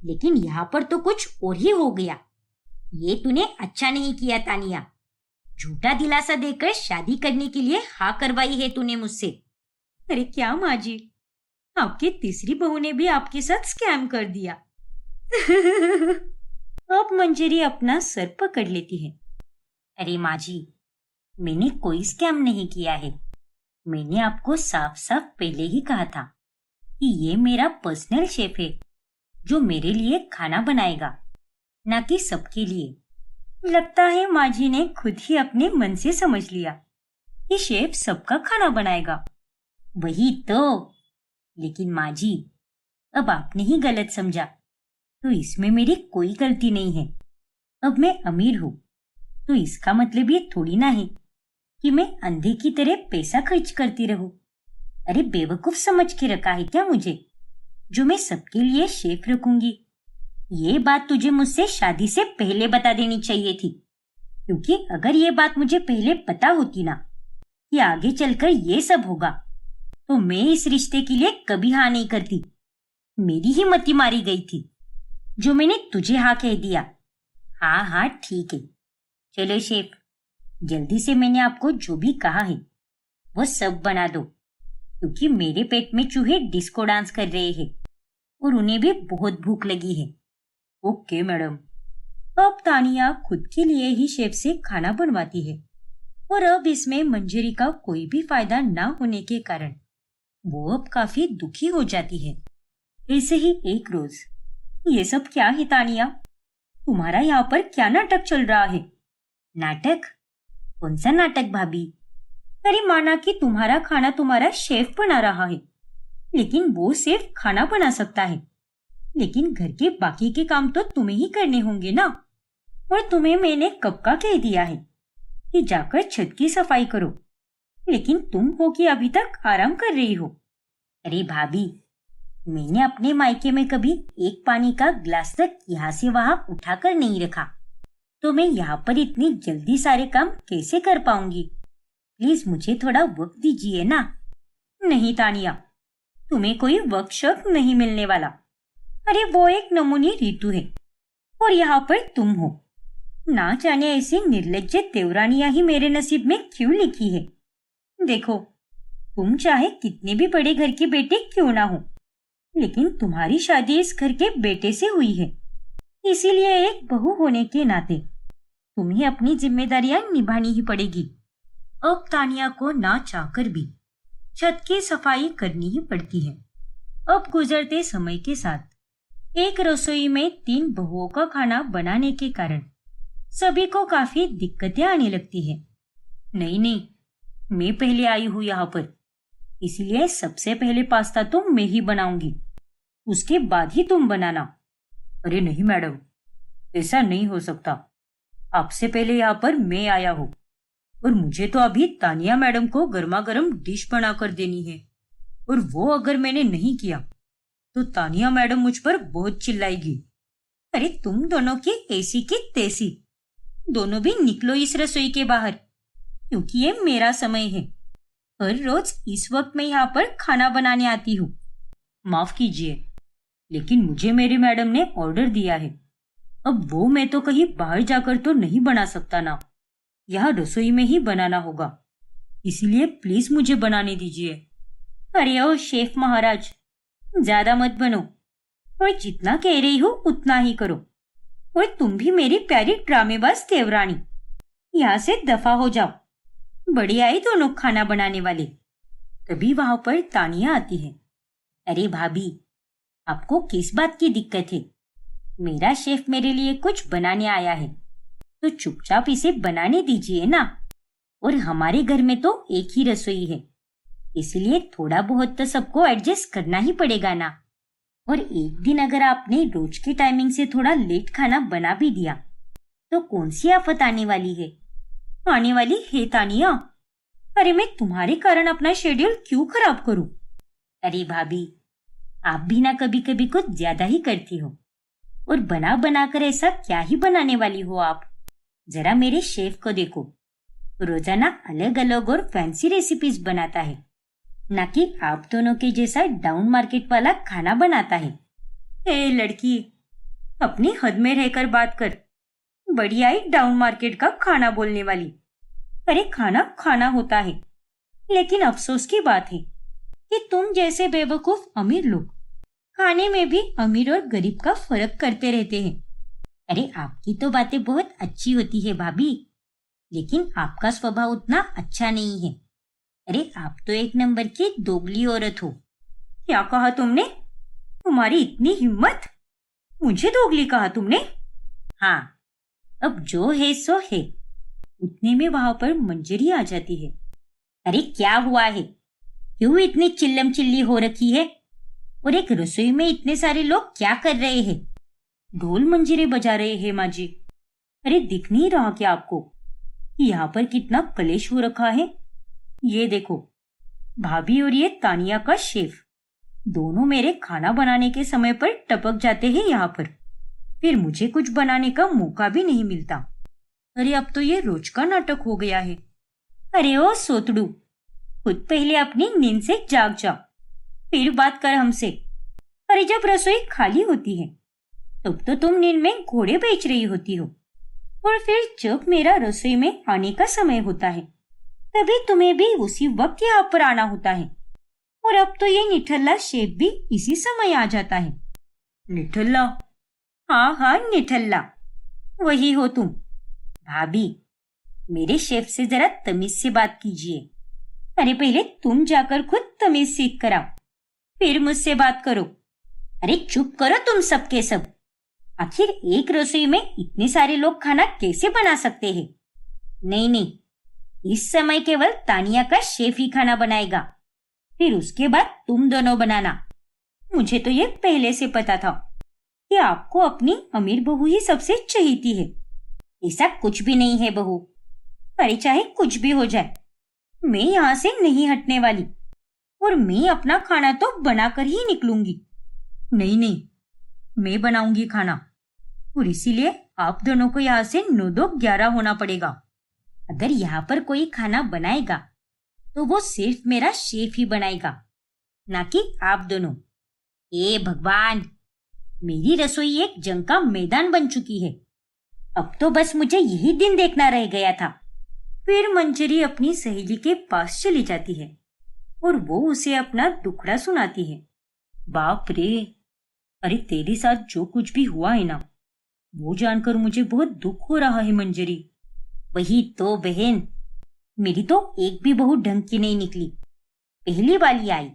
लेकिन यहाँ पर तो कुछ और ही हो गया। ये तूने अच्छा नहीं किया तानिया। झूठा दिलासा देकर शादी करने के लिए हाँ करवाई है तूने मुझसे। अरे क्या माँ जी, आपकी तीसरी बहू ने भी आपके साथ स्कैम कर दिया। अब मंजरी अपना सर पकड़ लेती है। अरे माँ जी, मैंने कोई स्कैम नहीं किया है। मैंने आपको साफ साफ पहले ही कहा था कि ये मेरा पर्सनल शेफ है जो मेरे लिए खाना बनाएगा, ना कि सबके लिए। लगता है माँ जी ने खुद ही अपने मन से समझ लिया कि शेफ सबका खाना बनाएगा। वही तो। लेकिन माँ जी, अब आपने ही गलत समझा, तो इसमें मेरी कोई गलती नहीं है। अब मैं अमीर हूँ तो इसका मतलब ये थोड़ी ना है कि मैं अंधे की तरह पैसा खर्च करती रहूं। अरे बेवकूफ समझ के रखा है क्या मुझे, जो मैं सबके लिए शेफ रखूंगी? ये बात तुझे मुझसे शादी से पहले बता देनी चाहिए थी, क्योंकि अगर ये बात मुझे पहले पता होती ना कि आगे चलकर ये सब होगा, तो मैं इस रिश्ते के लिए कभी हाँ नहीं करती। मेरी ही मति मारी गई थी जो मैंने तुझे हाँ कह दिया। हाँ हाँ ठीक है, चलो शेफ, जल्दी से मैंने आपको जो भी कहा है वो सब बना दो, क्योंकि मेरे पेट में चूहे डिस्को डांस कर रहे हैं और उन्हें भी बहुत भूख लगी है। Okay madam. अब तानिया खुद के लिए ही शेफ से खाना बनवाती है और अब इसमें मंजरी का कोई भी फायदा ना होने के कारण वो अब काफी दुखी हो जाती है। ऐसे ही एक रोज, ये सब क्या है तानिया? तुम्हारा यहाँ पर क्या नाटक चल रहा है? नाटक? कौन सा नाटक भाभी? अरे माना कि तुम्हारा खाना तुम्हारा शेफ बना रहा है, लेकिन वो सिर्फ खाना बना सकता है, लेकिन घर के बाकी के काम तो तुम्हें ही करने होंगे ना। और तुम्हें मैंने कब का कह दिया है कि जाकर छत की सफाई करो, लेकिन तुम हो कि अभी तक आराम कर रही हो। अरे भाभी, मैंने अपने मायके में कभी एक पानी का गिलास तक यहाँ से वहां उठाकर नहीं रखा, तो मैं यहाँ पर इतनी जल्दी सारे काम कैसे कर पाऊंगी? प्लीज मुझे थोड़ा वक्त दीजिए ना। नहीं तानिया, तुम्हें कोई वक्त शक नहीं मिलने वाला। अरे वो एक नमूनी ऋतु है और यहाँ पर तुम हो। ना जाने ऐसी निर्लज्ज देवरानियां ही मेरे नसीब में क्यों लिखी है। देखो, तुम चाहे कितने भी बड़े घर के बेटे क्यों ना हो, लेकिन तुम्हारी शादी इस घर के बेटे से हुई है, इसीलिए एक बहू होने के नाते तुम्हें अपनी जिम्मेदारियां निभानी ही पड़ेगी। अब तानिया को ना चाहकर भी छत की सफाई करनी ही पड़ती है। अब गुजरते समय के साथ एक रसोई में 3 बहुओं का खाना बनाने के कारण सभी को काफी दिक्कतें आने लगती है। नहीं, मैं पहले आई हूँ यहाँ पर, इसलिए सबसे पहले पास्ता तो मैं ही बनाऊंगी, उसके बाद ही तुम बनाना। अरे नहीं मैडम, ऐसा नहीं हो सकता। आपसे पहले यहाँ पर मैं आया हूँ और मुझे तो अभी तानिया मैडम को गर्मा गर्म डिश बनाकर देनी है, और वो अगर मैंने नहीं किया तो तानिया मैडम मुझ पर बहुत चिल्लाएगी। अरे तुम दोनों की ऐसी की तैसी, दोनों भी निकलो इस रसोई के बाहर, क्योंकि ये मेरा समय है। हर रोज इस वक्त मैं यहाँ पर खाना बनाने आती हूँ। माफ कीजिए, लेकिन मुझे मेरी मैडम ने ऑर्डर दिया है। अब वो मैं तो कहीं बाहर जाकर तो नहीं बना सकता ना, यहाँ रसोई में ही बनाना होगा, इसलिए प्लीज मुझे बनाने दीजिए। अरे ओ शेफ महाराज, ज्यादा मत बनो और जितना कह रही हो उतना ही करो। और तुम भी मेरी प्यारी ड्रामेबाज देवरानी, यहाँ से दफा हो जाओ। बढ़िया है दोनों खाना बनाने वाले। तभी वहां पर तानिया आती है। अरे भाभी, आपको किस बात की दिक्कत है? मेरा शेफ मेरे लिए कुछ बनाने आया है तो चुपचाप इसे बनाने दीजिए ना। और हमारे घर में तो एक ही रसोई है, इसलिए थोड़ा बहुत तो सबको एडजस्ट करना ही पड़ेगा ना। और एक दिन अगर आपने रोज की टाइमिंग से थोड़ा लेट खाना बना भी दिया तो कौन सी आफत आने वाली है? आने वाली है तानिया। अरे मैं तुम्हारे कारण अपना शेड्यूल क्यों खराब करूं? अरे भाभी, आप भी ना कभी कभी कुछ ज्यादा ही करती हो। और बना बना कर ऐसा क्या ही बनाने वाली हो आप? जरा मेरे शेफ को देखो, रोजाना अलग अलग और फैंसी रेसिपीज बनाता है, ना कि आप दोनों के जैसा डाउन मार्केट वाला खाना बनाता है। ए लड़की, अपनी हद में रहकर बात कर। बढ़िया ही डाउन मार्केट का खाना बोलने वाली। अरे खाना खाना होता है, लेकिन अफसोस की बात है कि तुम जैसे बेवकूफ अमीर लोग खाने में भी अमीर और गरीब का फर्क करते रहते हैं। अरे आपकी तो बातें बहुत अच्छी होती है भाभी, लेकिन आपका स्वभाव उतना अच्छा नहीं है। अरे आप तो एक नंबर की दोगली औरत हो। क्या कहा तुमने? तुम्हारी इतनी हिम्मत? मुझे दोगली कहा तुमने? हाँ, अब जो है सो है। उतने में वहां पर मंजरी आ जाती है। अरे क्या हुआ है? क्यों इतनी चिल्लम चिल्ली हो रखी है? और एक रसोई में इतने सारे लोग क्या कर रहे हैं? ढोल मंजीरे बजा रहे हैं माँ जी। अरे दिख नहीं रहा क्या आपको कि यहाँ पर कितना कलेश हो रखा है? ये देखो, भाभी और ये तानिया का शेफ दोनों मेरे खाना बनाने के समय पर टपक जाते हैं यहाँ पर। फिर मुझे कुछ बनाने का मौका भी नहीं मिलता। अरे अब तो ये रोज का नाटक हो गया है। अरे ओ सोतड़ू, खुद पहले अपनी नींद से जाग जा, फिर बात कर हमसे। अरे जब रसोई खाली होती है तब तो तुम नींद में घोड़े बेच रही होती हो, और फिर जब मेरा रसोई में आने का समय होता है तभी तुम्हें भी उसी वक्त यहाँ पर आना होता है। और अब तो ये निठल्ला शेफ भी इसी समय आ जाता है। निठल्ला? हाँ हाँ निठल्ला, वही हो तुम। भाभी, मेरे शेफ से जरा तमीज से बात कीजिए। अरे पहले तुम जाकर खुद तमीज सीख कर आओ, फिर मुझसे बात करो। अरे चुप करो तुम सबके सब। आखिर एक रसोई में इतने सारे लोग खाना कैसे बना सकते हैं? नहीं नहीं, इस समय केवल तानिया का शेफ ही खाना बनाएगा, फिर उसके बाद तुम दोनों बनाना। मुझे तो ये पहले से पता था कि आपको अपनी अमीर बहू ही सबसे चहीती है। ऐसा कुछ भी नहीं है बहू। अरे चाहे कुछ भी हो जाए, मैं यहाँ से नहीं हटने वाली, और मैं अपना खाना तो बनाकर ही निकलूंगी। नहीं नहीं, मैं बनाऊंगी खाना, और इसीलिए आप दोनों को यहाँ से 9-2-11 होना पड़ेगा। अगर यहाँ पर कोई खाना बनाएगा तो वो सिर्फ मेरा शेफ ही बनाएगा, ना कि आप दोनों। ए भगवान, मेरी रसोई एक जंग का मैदान बन चुकी है। अब तो बस मुझे यही दिन देखना रह गया था। फिर मंजरी अपनी सहेली के पास चली जाती है और वो उसे अपना दुखड़ा सुनाती है। बाप रे, अरे तेरे साथ जो कुछ भी हुआ है ना, वो जानकर मुझे बहुत दुख हो रहा है मंजरी। वही तो बहन, मेरी तो एक भी बहू ढंग की नहीं निकली। पहली वाली आई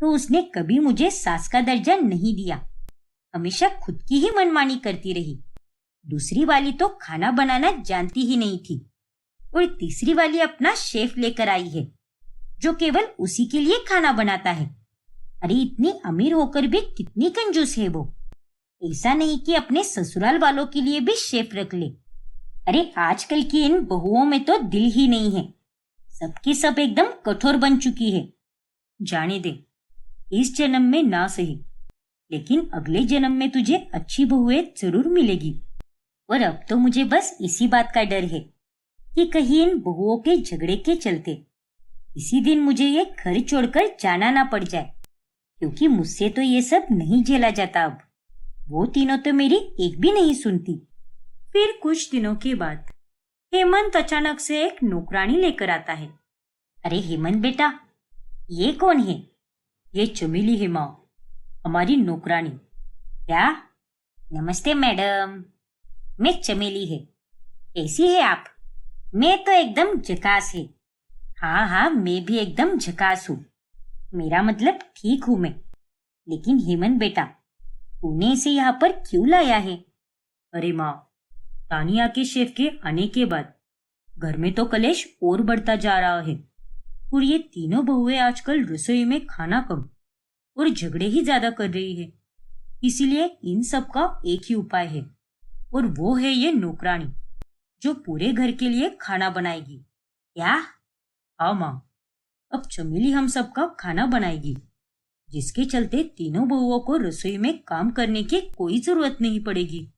तो उसने कभी मुझे सास का दर्जा नहीं दिया, हमेशा खुद की ही मनमानी करती रही। दूसरी वाली तो खाना बनाना जानती ही नहीं थी, और तीसरी वाली अपना शेफ लेकर आई है जो केवल उसी के लिए खाना बनाता है। अरे इतनी अमीर होकर भी कितनी कंजूस है वो। ऐसा नहीं कि अपने ससुराल वालों के लिए भी शेफ रख ले। अरे आजकल की इन बहुओं में तो दिल ही नहीं है, सबकी सब एकदम कठोर बन चुकी है। जाने दे, इस जन्म में ना सही, लेकिन अगले जन्म में तुझे अच्छी बहुएं जरूर मिलेगी। और अब तो मुझे बस इसी बात का डर है कि कहीं इन बहुओं के झगड़े के चलते इसी दिन मुझे ये घर छोड़कर जाना ना पड़ जाए, क्योंकि मुझसे तो ये सब नहीं झेला जाता। अब वो तीनों तो मेरी एक भी नहीं सुनती। फिर कुछ दिनों के बाद हेमंत अचानक से एक नौकरानी लेकर आता है। अरे हेमंत बेटा, ये कौन है? ये चमेली है माँ, हमारी नौकरानी। क्या? नमस्ते मैडम, मैं चमेली है। कैसी है आप? मैं तो एकदम झकास है। हाँ हाँ, मैं भी एकदम झकास हूँ। मेरा मतलब ठीक हूँ मैं। लेकिन हेमंत बेटा, तूने इसे यहाँ पर क्यों लाया है? अरे माँ, तानिया के शेफ के आने के बाद घर में तो कलेश और बढ़ता जा रहा है, और ये तीनों बहुएं आजकल रसोई में खाना कम और झगड़े ही ज्यादा कर रही है। इसीलिए इन सब का एक ही उपाय है, और वो है ये नौकरानी जो पूरे घर के लिए खाना बनाएगी। क्या? हाँ माँ, अब चमेली हम सबका खाना बनाएगी, जिसके चलते तीनों बहुओं को रसोई में काम करने की कोई जरूरत नहीं पड़ेगी।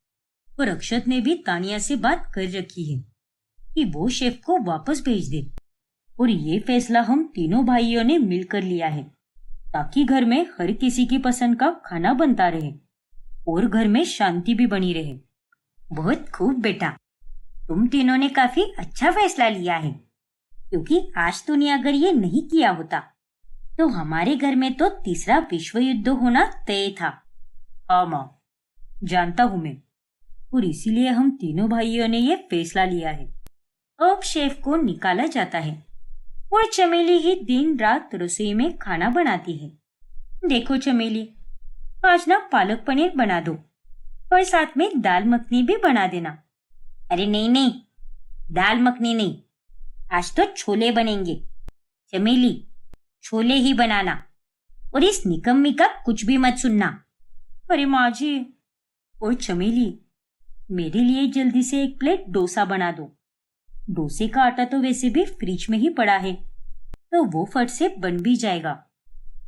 और अक्षत ने भी तानिया से बात कर रखी है कि वो शेफ को वापस भेज दे। और ये फैसला हम तीनों भाइयों ने मिलकर लिया है ताकि घर में हर किसी की पसंद का खाना बनता रहे और घर में शांति भी बनी रहे। बहुत खूब बेटा, तुम तीनों ने काफी अच्छा फैसला लिया है, क्योंकि आज तूने अगर ये नहीं किया होता तो हमारे घर में तो तीसरा विश्व युद्ध होना तय था। हाँ माँ, जानता हूँ मैं, और इसीलिए हम तीनों भाइयों ने ये फैसला लिया है। अब शेफ को निकाला जाता है और चमेली ही दिन रात रसोई में खाना बनाती है। देखो चमेली, आज ना पालक पनीर बना दो और साथ में दाल मखनी भी बना देना। अरे नहीं नहीं, दाल मखनी नहीं, आज तो छोले बनेंगे। चमेली, छोले ही बनाना और इस निकम्मी का कुछ भी मत सुनना। अरे माँ जी। और चमेली, मेरे लिए जल्दी से एक प्लेट डोसा बना दो। डोसे का आटा तो वैसे भी फ्रिज में ही पड़ा है, तो वो फट से बन भी जाएगा।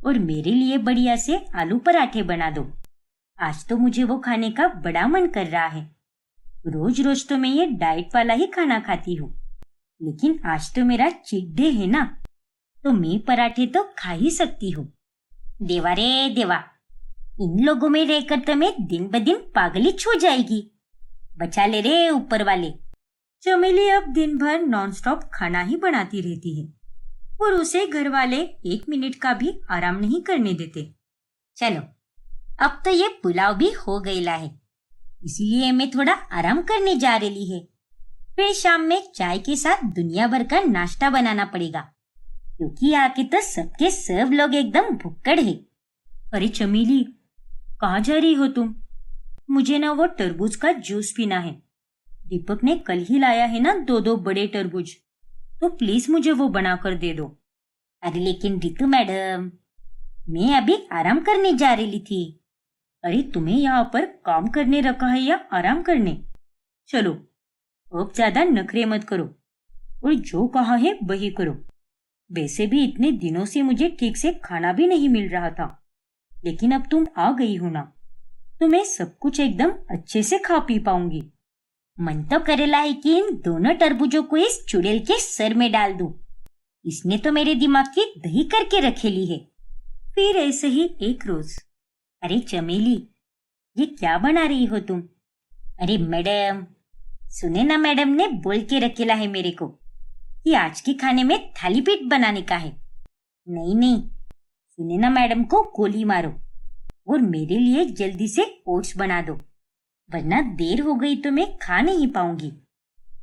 और मेरे लिए बढ़िया से आलू पराठे बना दो। आज तो मुझे वो खाने का बड़ा मन कर रहा है। रोज रोज तो मैं ये डाइट वाला ही खाना खाती हूँ, लेकिन आज तो मेरा चीट डे है ना, तो मैं पराठे तो खा ही सकती हूँ। देवा रे देवा, इन लोगों में रहकर तो मैं दिन ब दिन पागलिच हो जाएगी। बचा ले रे ऊपर वाले। चमेली अब दिन भर नॉनस्टॉप खाना ही बनाती रहती है और उसे घर वाले 1 मिनट का भी आराम नहीं करने देते। चलो, अब तो ये पुलाव भी हो गईला है, इसीलिए मैं थोड़ा आराम करने जा रही है। फिर शाम में चाय के साथ दुनिया भर का नाश्ता बनाना पड़ेगा, क्योंकि आके तो सबके सब लोग एकदम भुक्कड़ है। अरे चमेली, कहाँ जा रही हो तुम? मुझे ना वो तरबूज का जूस पीना है। दीपक ने कल ही लाया है ना 2-2 बड़े तरबूज, तो प्लीज मुझे वो बना कर दे दो। अरे लेकिन रितु मैडम, मैं अभी आराम करने जा रही थी। अरे तुम्हें यहाँ पर काम करने रखा है या आराम करने? चलो, अब ज्यादा नखरे मत करो और जो कहा है वही करो। वैसे भी इतने दिनों से मुझे ठीक से खाना भी नहीं मिल रहा था, लेकिन अब तुम आ गई हो ना, तो मैं सब कुछ एकदम अच्छे से खा पी पाऊंगी। मन तो करेला है कि इन दोनों तरबूजों को इस चुड़ैल के सर में डाल दूं। इसने तो मेरे दिमाग की दही करके रखेली है। फिर ऐसे ही एक रोज, अरे चमेली, ये क्या बना रही हो तुम? अरे मैडम, सुने ना, मैडम ने बोल के रखेला है मेरे को कि आज के खाने में थाली पीठ बनाने का है। नहीं नहीं, सुने ना, मैडम को गोली मारो और मेरे लिए जल्दी से ओट्स बना दो, वरना देर हो गई तो मैं खा नहीं पाऊंगी,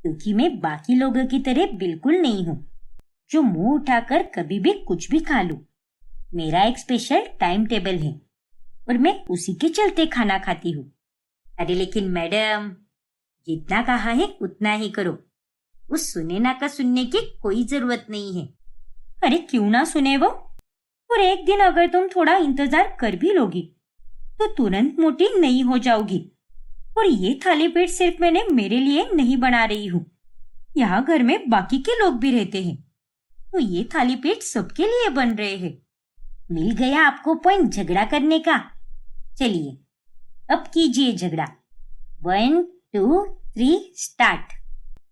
क्योंकि मैं बाकी लोगों की तरह बिल्कुल नहीं हूँ जो मुंह उठाकर कभी भी कुछ भी खा लूं। मेरा एक स्पेशल टाइम टेबल है और मैं उसी के चलते खाना खाती हूँ। अरे लेकिन मैडम, जितना कहा है उतना ही करो, उस सुनेना का सुनने की कोई जरूरत नहीं है। अरे क्यों ना सुने वो? और एक दिन अगर तुम थोड़ा इंतजार कर भी लोगी तो तुरंत मोटी नहीं हो जाओगी। और ये थाली पीठ सिर्फ मैंने मेरे लिए नहीं बना रही हूँ, यहाँ घर में बाकी के लोग भी रहते हैं, तो ये थाली पीठ सबके लिए बन रहे हैं। मिल गया आपको पॉइंट झगड़ा करने का। चलिए अब कीजिए झगड़ा। 1 2 3 स्टार्ट।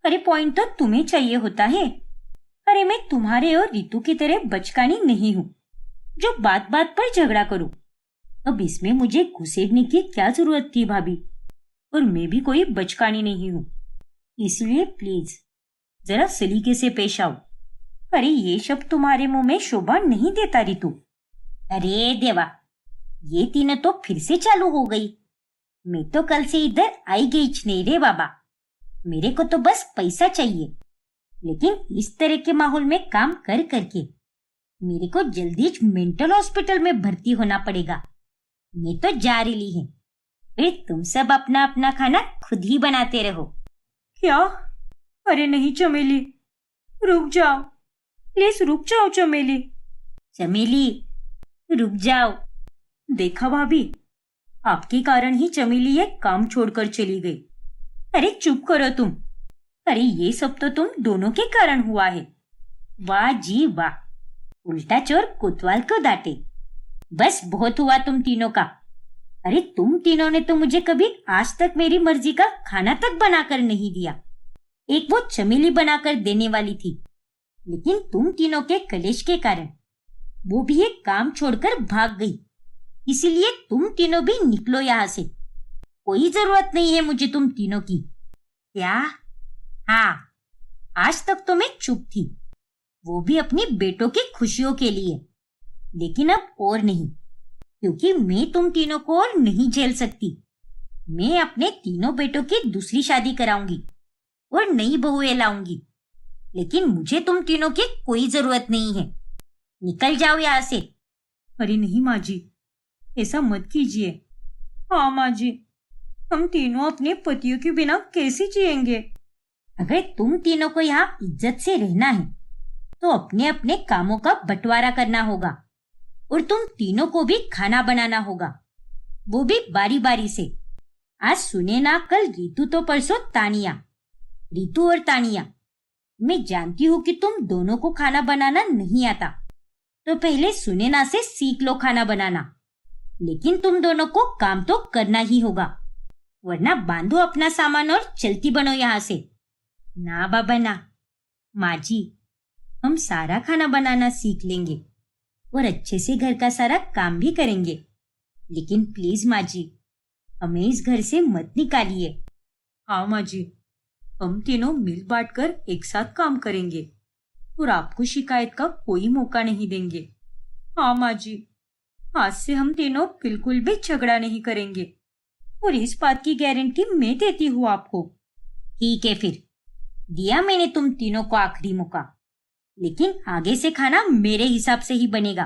अरे पॉइंट तो तुम्हें चाहिए होता है। अरे मैं तुम्हारे और रितु की तरह बचकानी नहीं हूँ जो बात बात पर झगड़ा करूं। अब इसमें मुझे घुसेड़ने की क्या जरूरत थी भाभी? और मैं भी कोई बचकानी नहीं हूँ, इसलिए प्लीज जरा सलीके से पेश आओ। अरे ये शब्द तुम्हारे मुंह में शोभा नहीं देता रितु। अरे देवा, ये तीनों तो फिर से चालू हो गई। मैं तो कल से इधर आई गई नहीं रे बाबा। मेरे को तो बस पैसा चाहिए, लेकिन इस तरह के माहौल में काम कर करके मेरे को जल्दी मेंटल हॉस्पिटल में भर्ती होना पड़ेगा। मैं तो जा रही है, फिर तुम सब अपना अपना खाना खुद ही बनाते रहो। क्या? अरे नहीं चमेली, रुक जाओ, प्लीज रुक जाओ चमेली। चमेली रुक जाओ। देखा भाभी, आपके कारण ही चमेली ये काम छोड़कर चली गई। अरे चुप करो तुम। अरे ये सब तो तुम दोनों के कारण हुआ है। वाह जी वाह, उल्टा चोर कोतवाल को डांटे। बस बहुत हुआ तुम तीनों का। अरे तुम तीनों ने तो मुझे कभी आज तक मेरी मर्जी का खाना तक बनाकर नहीं दिया। एक वो चमेली बनाकर देने वाली थी, लेकिन तुम तीनों के कलेश के कारण वो भी एक काम छोड़कर भाग गई। इसीलिए तुम तीनों भी निकलो यहाँ से। कोई जरूरत नहीं है मुझे तुम तीनों की। क्या? हाँ, आज तक तो मैं चुप थी, वो भी अपनी बेटों की खुशियों के लिए। लेकिन अब और नहीं, क्योंकि मैं तुम तीनों को और नहीं झेल सकती। मैं अपने तीनों बेटों की दूसरी शादी कराऊंगी और नई बहुएं लाऊंगी। लेकिन मुझे तुम तीनों की कोई जरूरत नहीं है। निकल जाओ यहाँ से। अरे नहीं माँ जी, ऐसा मत कीजिए। हाँ माँ जी, हम तीनों अपने पतियों के बिना कैसे जिएंगे? अगर तुम तीनों को यहाँ इज्जत से रहना है तो अपने अपने कामों का बंटवारा करना होगा, और तुम तीनों को भी खाना बनाना होगा, वो भी बारी बारी से। आज सुनैना, कल रीतू, तो परसों तानिया। रीतू और तानिया, मैं जानती हूँ कि तुम दोनों को खाना बनाना नहीं आता, तो पहले सुनैना से सीख लो खाना बनाना। लेकिन तुम दोनों को काम तो करना ही होगा, वरना बांधो अपना सामान और चलती बनो यहाँ से। ना बाबा ना, माँ जी, हम सारा खाना बनाना सीख लेंगे और अच्छे से घर का सारा काम भी करेंगे। लेकिन प्लीज माँ जी, हमें इस घर से मत निकालिए। हाँ माँ जी, हम तीनों मिल बांट कर एक साथ काम करेंगे और आपको शिकायत का कोई मौका नहीं देंगे। हाँ माँ जी, आज से हम तीनों बिल्कुल भी झगड़ा नहीं करेंगे, और इस बात की गारंटी मैं देती हूँ आपको। ठीक है, फिर दिया मैंने तुम तीनों को आखिरी मौका, लेकिन आगे से खाना मेरे हिसाब से ही बनेगा।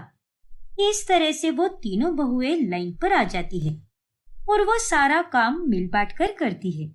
इस तरह से वो तीनों बहुएं लाइन पर आ जाती है और वो सारा काम मिल बांट कर करती है।